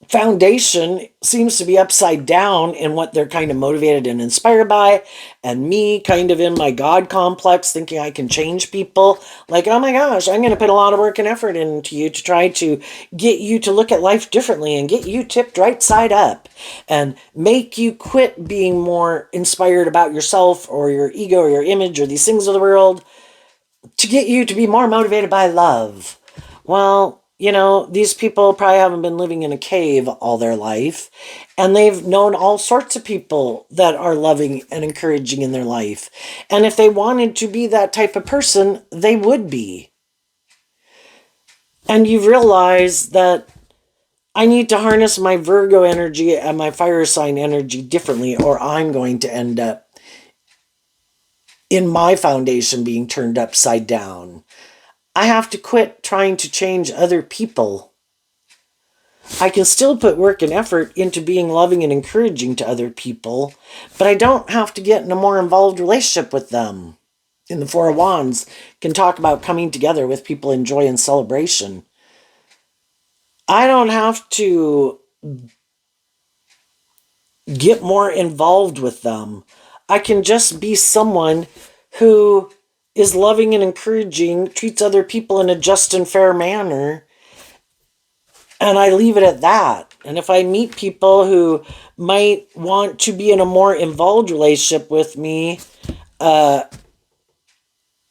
foundation seems to be upside down in what they're kind of motivated and inspired by, and me kind of in my God complex thinking I can change people. Like, oh my gosh, I'm going to put a lot of work and effort into you to try to get you to look at life differently and get you tipped right side up and make you quit being more inspired about yourself or your ego or your image or these things of the world to get you to be more motivated by love. Well, you know, these people probably haven't been living in a cave all their life, and they've known all sorts of people that are loving and encouraging in their life. And if they wanted to be that type of person, they would be. And you've realized that I need to harness my Virgo energy and my fire sign energy differently, or I'm going to end up in my foundation being turned upside down. I have to quit trying to change other people. I can still put work and effort into being loving and encouraging to other people, but I don't have to get in a more involved relationship with them. In the Four of Wands, can talk about coming together with people in joy and celebration. I don't have to get more involved with them. I can just be someone who is loving and encouraging, treats other people in a just and fair manner, and I leave it at that. And if I meet people who might want to be in a more involved relationship with me, I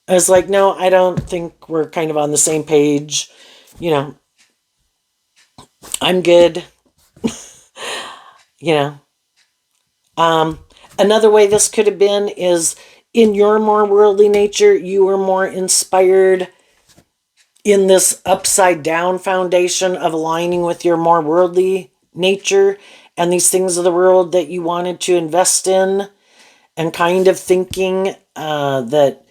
was like, no, I don't think we're kind of on the same page. You know, I'm good. You know, another way this could have been is in your more worldly nature, you were more inspired in this upside down foundation of aligning with your more worldly nature and these things of the world that you wanted to invest in, and kind of thinking that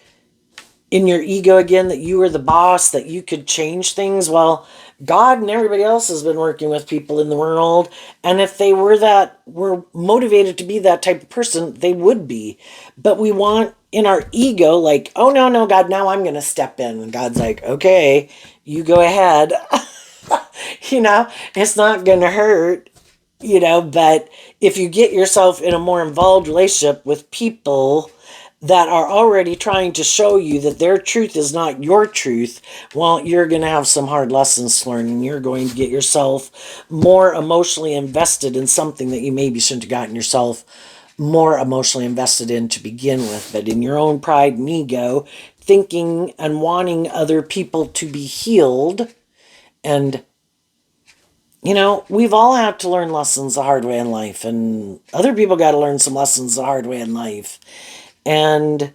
in your ego again that you were the boss, that you could change things. Well, God and everybody else has been working with people in the world, and if they were motivated to be that type of person, they would be. But we want in our ego, like, oh no, no, God, now I'm gonna step in. And God's like, okay, you go ahead. It's not gonna hurt. But if you get yourself in a more involved relationship with people that are already trying to show you that their truth is not your truth, well, you're going to have some hard lessons to learn, and you're going to get yourself more emotionally invested in something that you maybe shouldn't have gotten yourself more emotionally invested in to begin with. But in your own pride and ego, thinking and wanting other people to be healed, and we've all had to learn lessons the hard way in life, and other people got to learn some lessons the hard way in life. And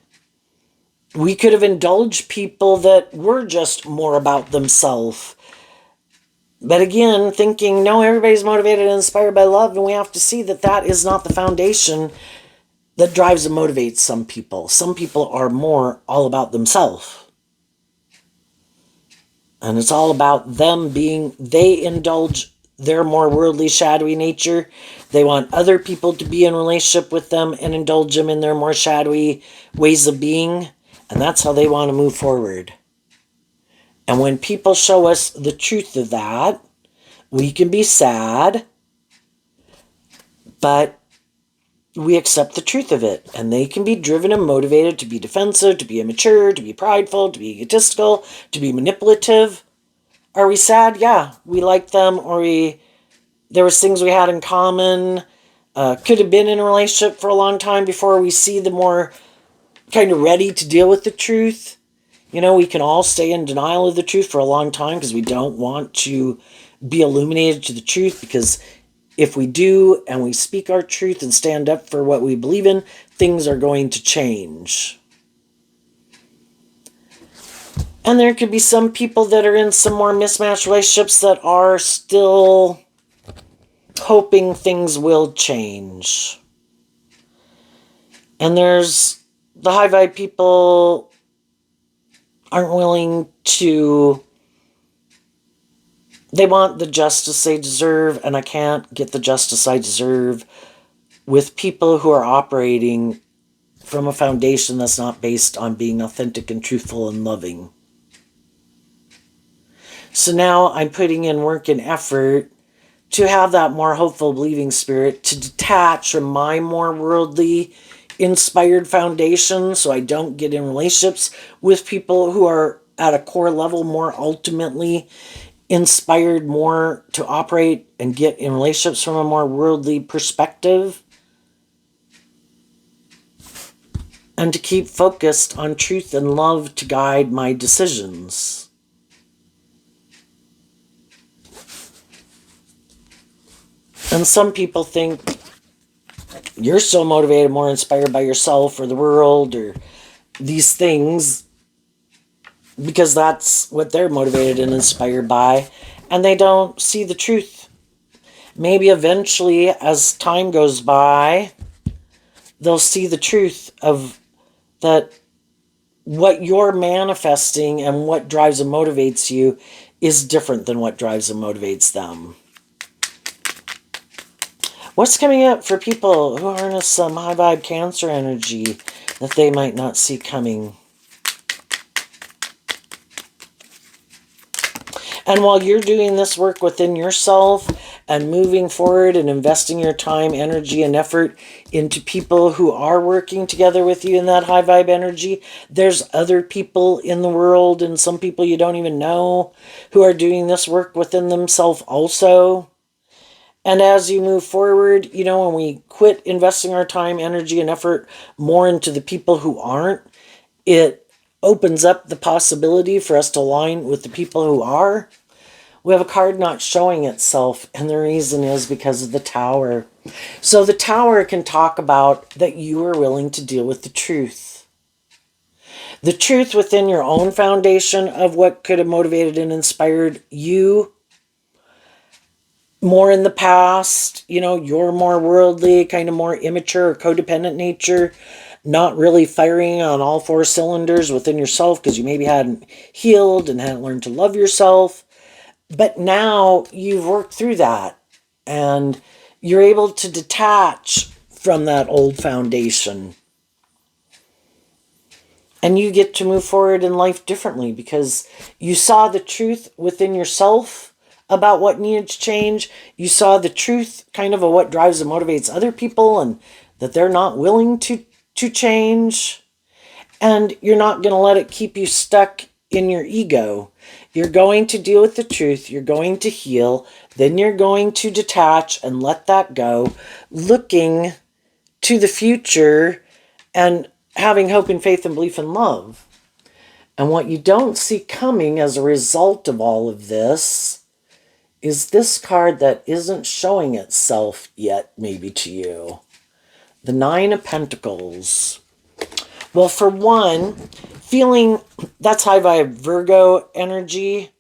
we could have indulged people that were just more about themselves. But again, thinking, no, everybody's motivated and inspired by love, and we have to see that that is not the foundation that drives and motivates some people. Some people are more all about themselves. And it's all about them they indulge their more worldly, shadowy nature. They want other people to be in relationship with them and indulge them in their more shadowy ways of being. And that's how they want to move forward. And when people show us the truth of that, we can be sad, but we accept the truth of it. And they can be driven and motivated to be defensive, to be immature, to be prideful, to be egotistical, to be manipulative. Are we sad? Yeah, we like them, or there was things we had in common. Could have been in a relationship for a long time before we see the more kind of ready to deal with the truth. We can all stay in denial of the truth for a long time because we don't want to be illuminated to the truth, because if we do and we speak our truth and stand up for what we believe in, things are going to change. And there could be some people that are in some more mismatched relationships that are still hoping things will change. And there's the high vibe people aren't willing to, they want the justice they deserve, and I can't get the justice I deserve with people who are operating from a foundation that's not based on being authentic and truthful and loving. So now I'm putting in work and effort to have that more hopeful, believing spirit, to detach from my more worldly inspired foundation, so I don't get in relationships with people who are at a core level more ultimately inspired more to operate and get in relationships from a more worldly perspective, and to keep focused on truth and love to guide my decisions. And some people think you're so motivated, more inspired by yourself or the world or these things, because that's what they're motivated and inspired by, and they don't see the truth. Maybe eventually, as time goes by, they'll see the truth of that what you're manifesting and what drives and motivates you is different than what drives and motivates them. What's coming up for people who harness some high vibe Cancer energy that they might not see coming? And while you're doing this work within yourself and moving forward and investing your time, energy, and effort into people who are working together with you in that high vibe energy, there's other people in the world and some people you don't even know who are doing this work within themselves also. And as you move forward, when we quit investing our time, energy, and effort more into the people who aren't, it opens up the possibility for us to align with the people who are. We have a card not showing itself, and the reason is because of the Tower. So the Tower can talk about that you are willing to deal with the truth. The truth within your own foundation of what could have motivated and inspired you more in the past. You're more worldly, kind of more immature or codependent nature, not really firing on all four cylinders within yourself because you maybe hadn't healed and hadn't learned to love yourself. But now you've worked through that and you're able to detach from that old foundation. And you get to move forward in life differently because you saw the truth within yourself about what needed to change. You saw the truth kind of what drives and motivates other people and that they're not willing to change. And you're not going to let it keep you stuck in your ego. You're going to deal with the truth. You're going to heal. Then you're going to detach and let that go, looking to the future and having hope and faith and belief and love. And what you don't see coming as a result of all of this is this card that isn't showing itself yet, maybe to you. The Nine of Pentacles. Well, for one, feeling that's high vibe Virgo energy,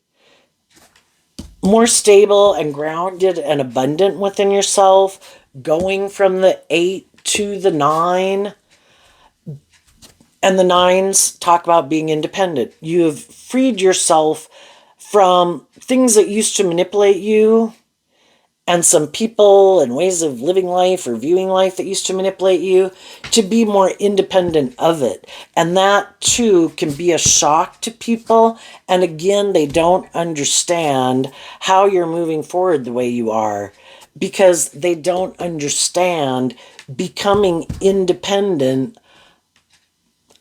more stable and grounded and abundant within yourself, going from the 8 to the 9. And the 9s talk about being independent. You have freed yourself from things that used to manipulate you and some people and ways of living life or viewing life that used to manipulate you to be more independent of it. And that too can be a shock to people. And again, they don't understand how you're moving forward the way you are because they don't understand becoming independent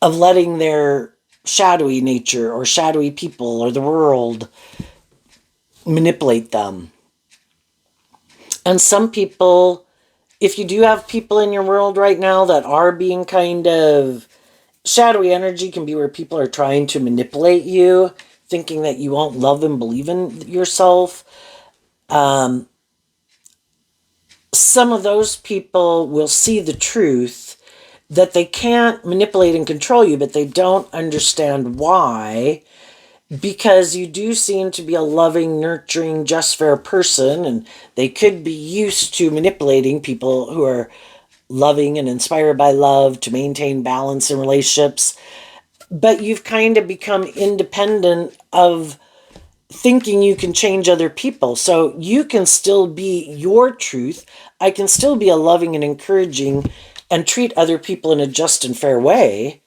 of letting their shadowy nature or shadowy people or the world manipulate them. And some people, if you do have people in your world right now that are being kind of shadowy energy, can be where people are trying to manipulate you, thinking that you won't love and believe in yourself. Some of those people will see the truth that they can't manipulate and control you, but they don't understand why. Because you do seem to be a loving, nurturing, just fair person, and they could be used to manipulating people who are loving and inspired by love to maintain balance in relationships. But you've kind of become independent of thinking you can change other people. So you can still be your truth. I can still be a loving and encouraging and treat other people in a just and fair way.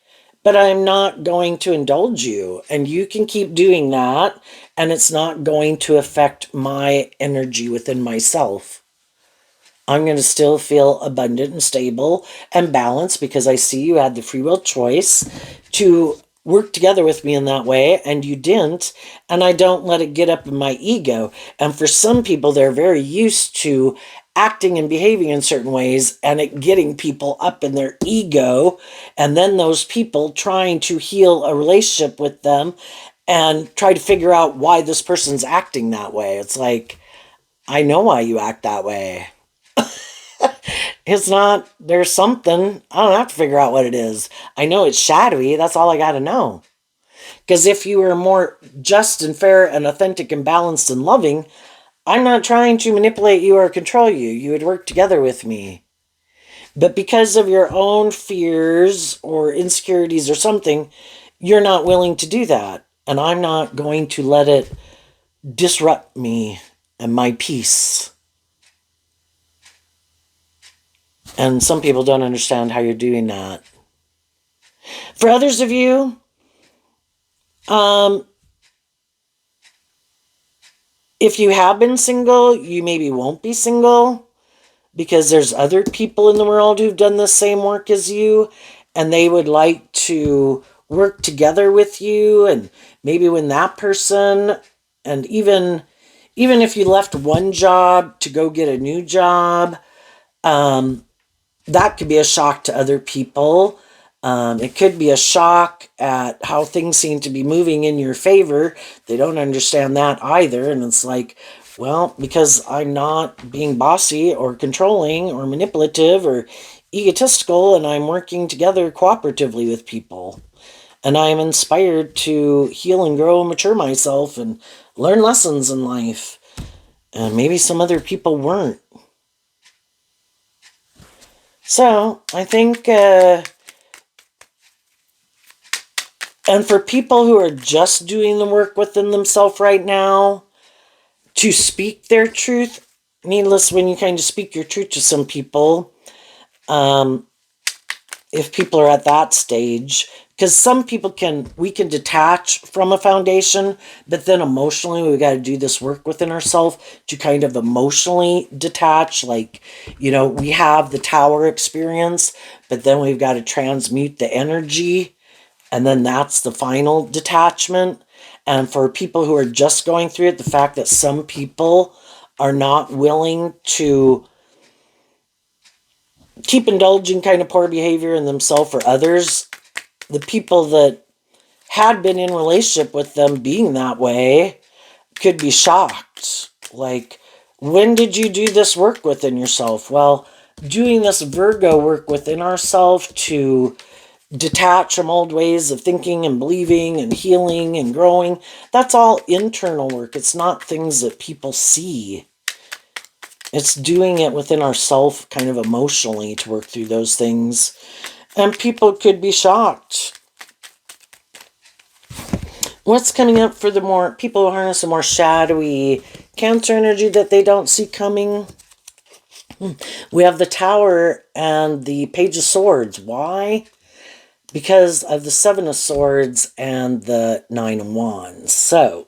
But I'm not going to indulge you. And you can keep doing that. And it's not going to affect my energy within myself. I'm going to still feel abundant and stable and balanced because I see you had the free will choice to work together with me in that way, and you didn't, and I don't let it get up in my ego. And for some people, they're very used to acting and behaving in certain ways and it getting people up in their ego, and then those people trying to heal a relationship with them and try to figure out why this person's acting that way. It's like, I know why you act that way. It's not, there's something, I don't have to figure out what it is. I know it's shadowy, that's all I got to know. Because if you were more just and fair and authentic and balanced and loving, I'm not trying to manipulate you or control you. You would work together with me. But because of your own fears or insecurities or something, you're not willing to do that. And I'm not going to let it disrupt me and my peace. And some people don't understand how you're doing that. For others of you, um, if you have been single, you maybe won't be single because there's other people in the world who've done the same work as you, and they would like to work together with you. And maybe when that person, and even if you left one job to go get a new job, um, that could be a shock to other people. It could be a shock at how things seem to be moving in your favor. They don't understand that either. And it's like, well, because I'm not being bossy or controlling or manipulative or egotistical, and I'm working together cooperatively with people. And I am inspired to heal and grow and mature myself and learn lessons in life. And maybe some other people weren't. So I think, and for people who are just doing the work within themselves right now, to speak their truth, needless when you kind of speak your truth to some people, um, if people are at that stage, because some people we can detach from a foundation, but then emotionally we got to do this work within ourselves to kind of emotionally detach. Like, we have the tower experience, but then we've got to transmute the energy, and then that's the final detachment. And for people who are just going through it, the fact that some people are not willing to keep indulging kind of poor behavior in themselves or others, the people that had been in relationship with them being that way could be shocked. Like, when did you do this work within yourself? Well, doing this Virgo work within ourselves to detach from old ways of thinking and believing and healing and growing, that's all internal work. It's not things that people see. It's doing it within ourself kind of emotionally to work through those things. And people could be shocked. What's coming up for the more people who harness a more shadowy Cancer energy that they don't see coming? We have the Tower and the Page of Swords. Why? Because of the Seven of Swords and the Nine of Wands. So,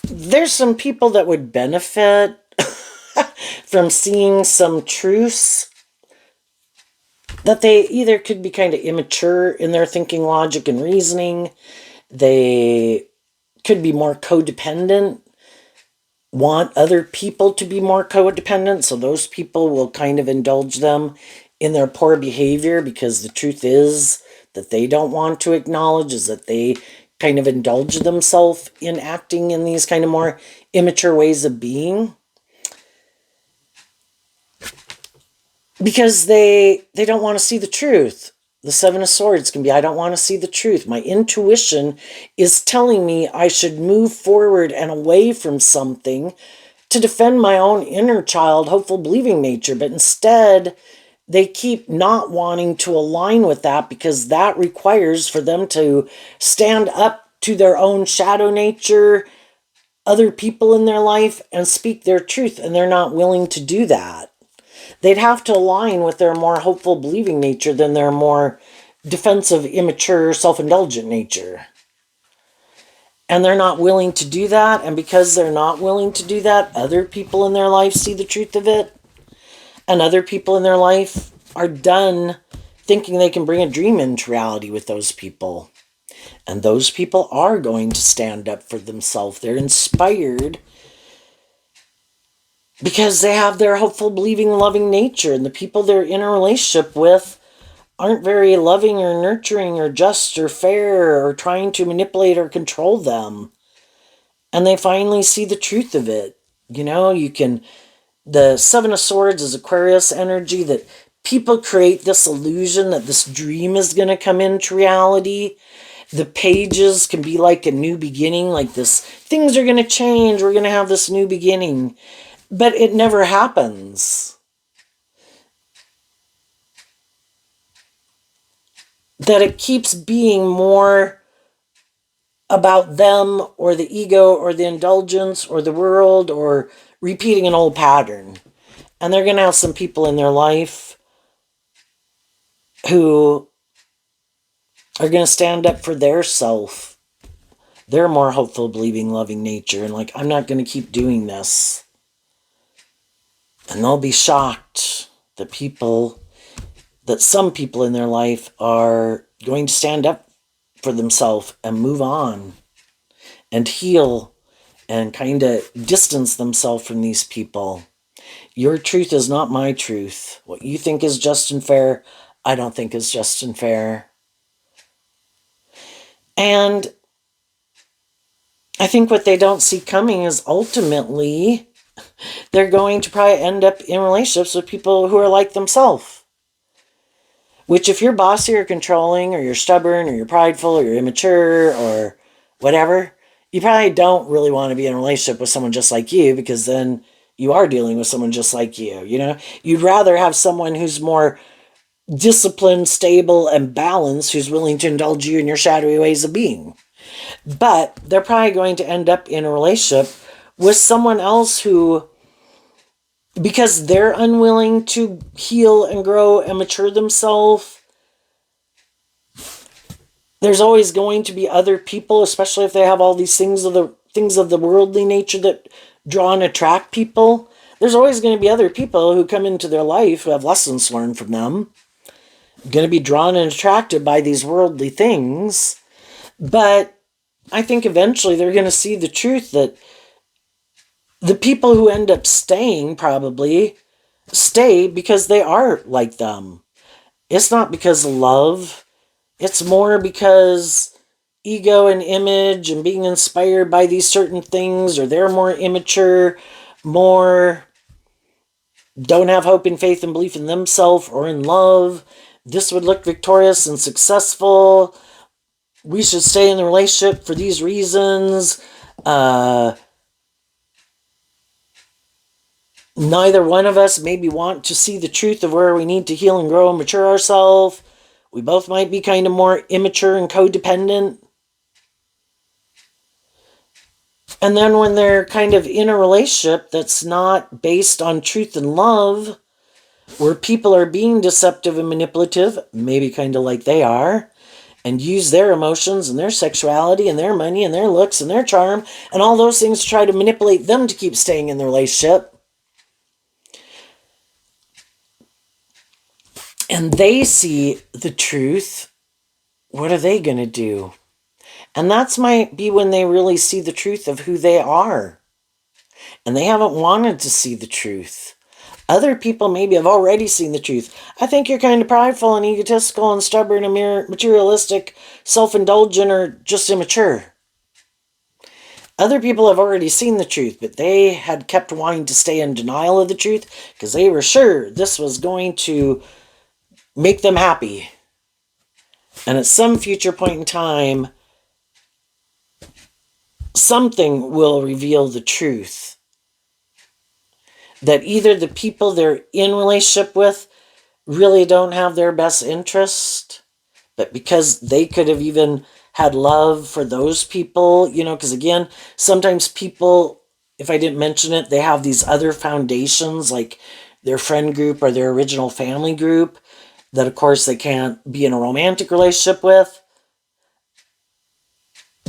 there's some people that would benefit from seeing some truths that they either could be kind of immature in their thinking, logic, and reasoning. They could be more codependent, want other people to be more codependent, so those people will kind of indulge them in their poor behavior, because the truth is that they don't want to acknowledge is that they kind of indulge themselves in acting in these kind of more immature ways of being, because they don't want to see the truth. The Seven of Swords can be, I don't want to see the truth. My intuition is telling me I should move forward and away from something to defend my own inner child, hopeful, believing nature. But instead, they keep not wanting to align with that, because that requires for them to stand up to their own shadow nature, other people in their life, and speak their truth. And they're not willing to do that. They'd have to align with their more hopeful, believing nature than their more defensive, immature, self-indulgent nature. And they're not willing to do that. And because they're not willing to do that, other people in their life see the truth of it. And other people in their life are done thinking they can bring a dream into reality with those people. And those people are going to stand up for themselves. They're inspired because they have their hopeful, believing, loving nature. And the people they're in a relationship with aren't very loving or nurturing or just or fair or trying to manipulate or control them. And they finally see the truth of it. The Seven of Swords is Aquarius energy, that people create this illusion that this dream is going to come into reality. The pages can be like a new beginning, like this, things are going to change, we're going to have this new beginning. But it never happens. That it keeps being more about them or the ego or the indulgence or the world or repeating an old pattern. And they're going to have some people in their life who are going to stand up for their self. They're more hopeful, believing, loving nature, and like, I'm not going to keep doing this. And they'll be shocked that some people in their life are going to stand up for themselves and move on and heal and kind of distance themselves from these people. Your truth is not my truth. What you think is just and fair, I don't think is just and fair. And I think what they don't see coming is ultimately they're going to probably end up in relationships with people who are like themselves. Which, if you're bossy or controlling, or you're stubborn, or you're prideful, or you're immature, or whatever, you probably don't really want to be in a relationship with someone just like you, because then you are dealing with someone just like you. You know, you'd rather have someone who's more disciplined, stable, and balanced, who's willing to indulge you in your shadowy ways of being. But they're probably going to end up in a relationship with someone else who, because they're unwilling to heal and grow and mature themselves, there's always going to be other people, especially if they have all these things of the worldly nature that draw and attract people. There's always going to be other people who come into their life who have lessons learned from them, going to be drawn and attracted by these worldly things. But I think eventually they're going to see the truth that the people who end up staying probably stay because they are like them. It's not because of love. It's more because ego and image and being inspired by these certain things, or they're more immature, more don't have hope and faith and belief in themselves or in love. This would look victorious and successful. We should stay in the relationship for these reasons. Neither one of us maybe want to see the truth of where we need to heal and grow and mature ourselves. We both might be kind of more immature and codependent. And then when they're kind of in a relationship that's not based on truth and love, where people are being deceptive and manipulative, maybe kind of like they are, and use their emotions and their sexuality and their money and their looks and their charm and all those things to try to manipulate them to keep staying in the relationship, and they see the truth, what are they going to do? And that's might be when they really see the truth of who they are. And they haven't wanted to see the truth. Other people maybe have already seen the truth. I think you're kind of prideful and egotistical and stubborn and materialistic, self-indulgent, or just immature. Other people have already seen the truth, but they had kept wanting to stay in denial of the truth because they were sure this was going to make them happy. And at some future point in time, something will reveal the truth. That either the people they're in relationship with really don't have their best interest, but because they could have even had love for those people, because again, sometimes people, if I didn't mention it, they have these other foundations, like their friend group or their original family group, that of course they can't be in a romantic relationship with.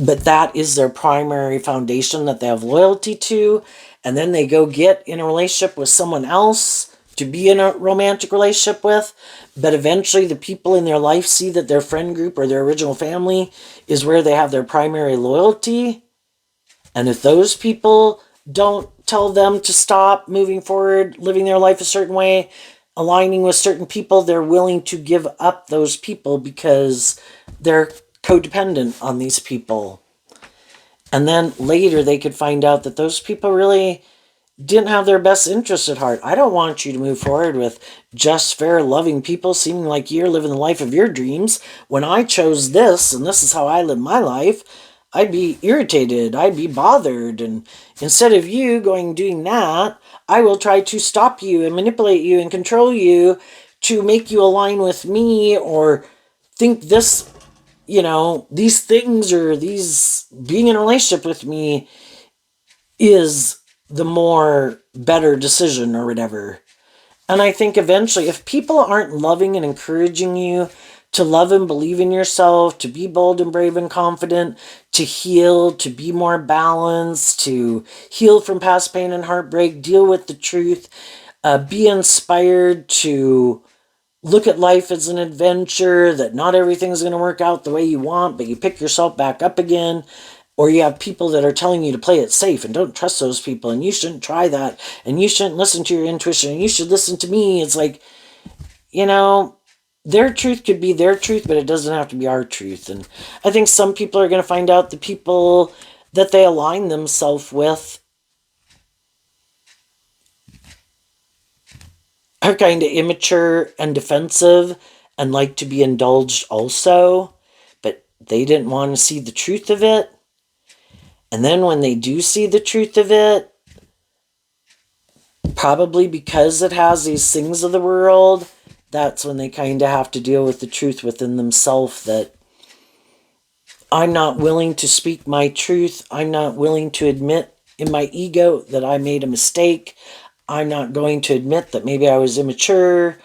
But that is their primary foundation that they have loyalty to. And then they go get in a relationship with someone else to be in a romantic relationship with. But eventually the people in their life see that their friend group or their original family is where they have their primary loyalty. And if those people don't tell them to stop moving forward, living their life a certain way, aligning with certain people, they're willing to give up those people because they're codependent on these people. And then later they could find out that those people really didn't have their best interest at heart. I don't want you to move forward with just, fair, loving people seeming like you're living the life of your dreams. When I chose this, and this is how I live my life, I'd be irritated, I'd be bothered, and instead of you doing that, I will try to stop you and manipulate you and control you to make you align with me, or think this, these things, or these being in a relationship with me is the more better decision or whatever. And I think eventually, if people aren't loving and encouraging you to love and believe in yourself, to be bold and brave and confident, to heal, to be more balanced, to heal from past pain and heartbreak, deal with the truth, be inspired to look at life as an adventure, that not everything's going to work out the way you want, but you pick yourself back up again. Or you have people that are telling you to play it safe and don't trust those people and you shouldn't try that and you shouldn't listen to your intuition and you should listen to me. It's like, you know, their truth could be their truth, but it doesn't have to be our truth. And I think some people are going to find out the people that they align themselves with are kind of immature and defensive and like to be indulged also, but they didn't want to see the truth of it. And then when they do see the truth of it, probably because it has these things of the world, that's when they kind of have to deal with the truth within themselves that I'm not willing to speak my truth. I'm not willing to admit in my ego that I made a mistake. I'm not going to admit that maybe I was immature.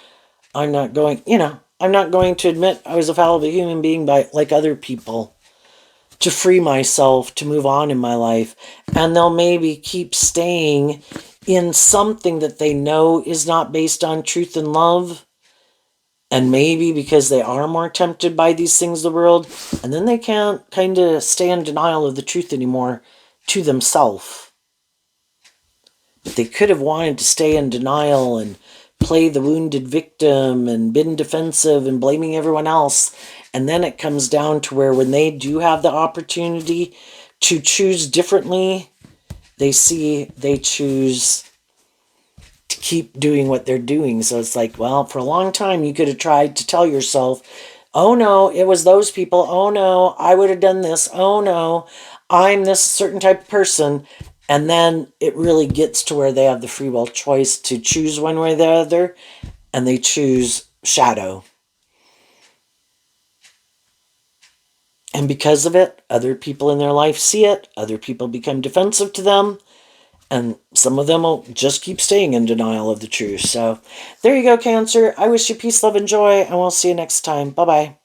I'm not going to admit I was a fallible human being by like other people, to free myself, to move on in my life. And they'll maybe keep staying in something that they know is not based on truth and love. And maybe because they are more tempted by these things of the world, and then they can't kind of stay in denial of the truth anymore to themselves. But they could have wanted to stay in denial and play the wounded victim and been defensive and blaming everyone else. And then it comes down to where when they do have the opportunity to choose differently, they choose to keep doing what they're doing. So it's like, well, for a long time, you could have tried to tell yourself, oh no, it was those people. Oh no, I would have done this. Oh no, I'm this certain type of person. And then it really gets to where they have the free will choice to choose one way or the other, and they choose shadow. And because of it, other people in their life see it, other people become defensive to them, and some of them will just keep staying in denial of the truth. So there you go, Cancer. I wish you peace, love, and joy, and we'll see you next time. Bye bye.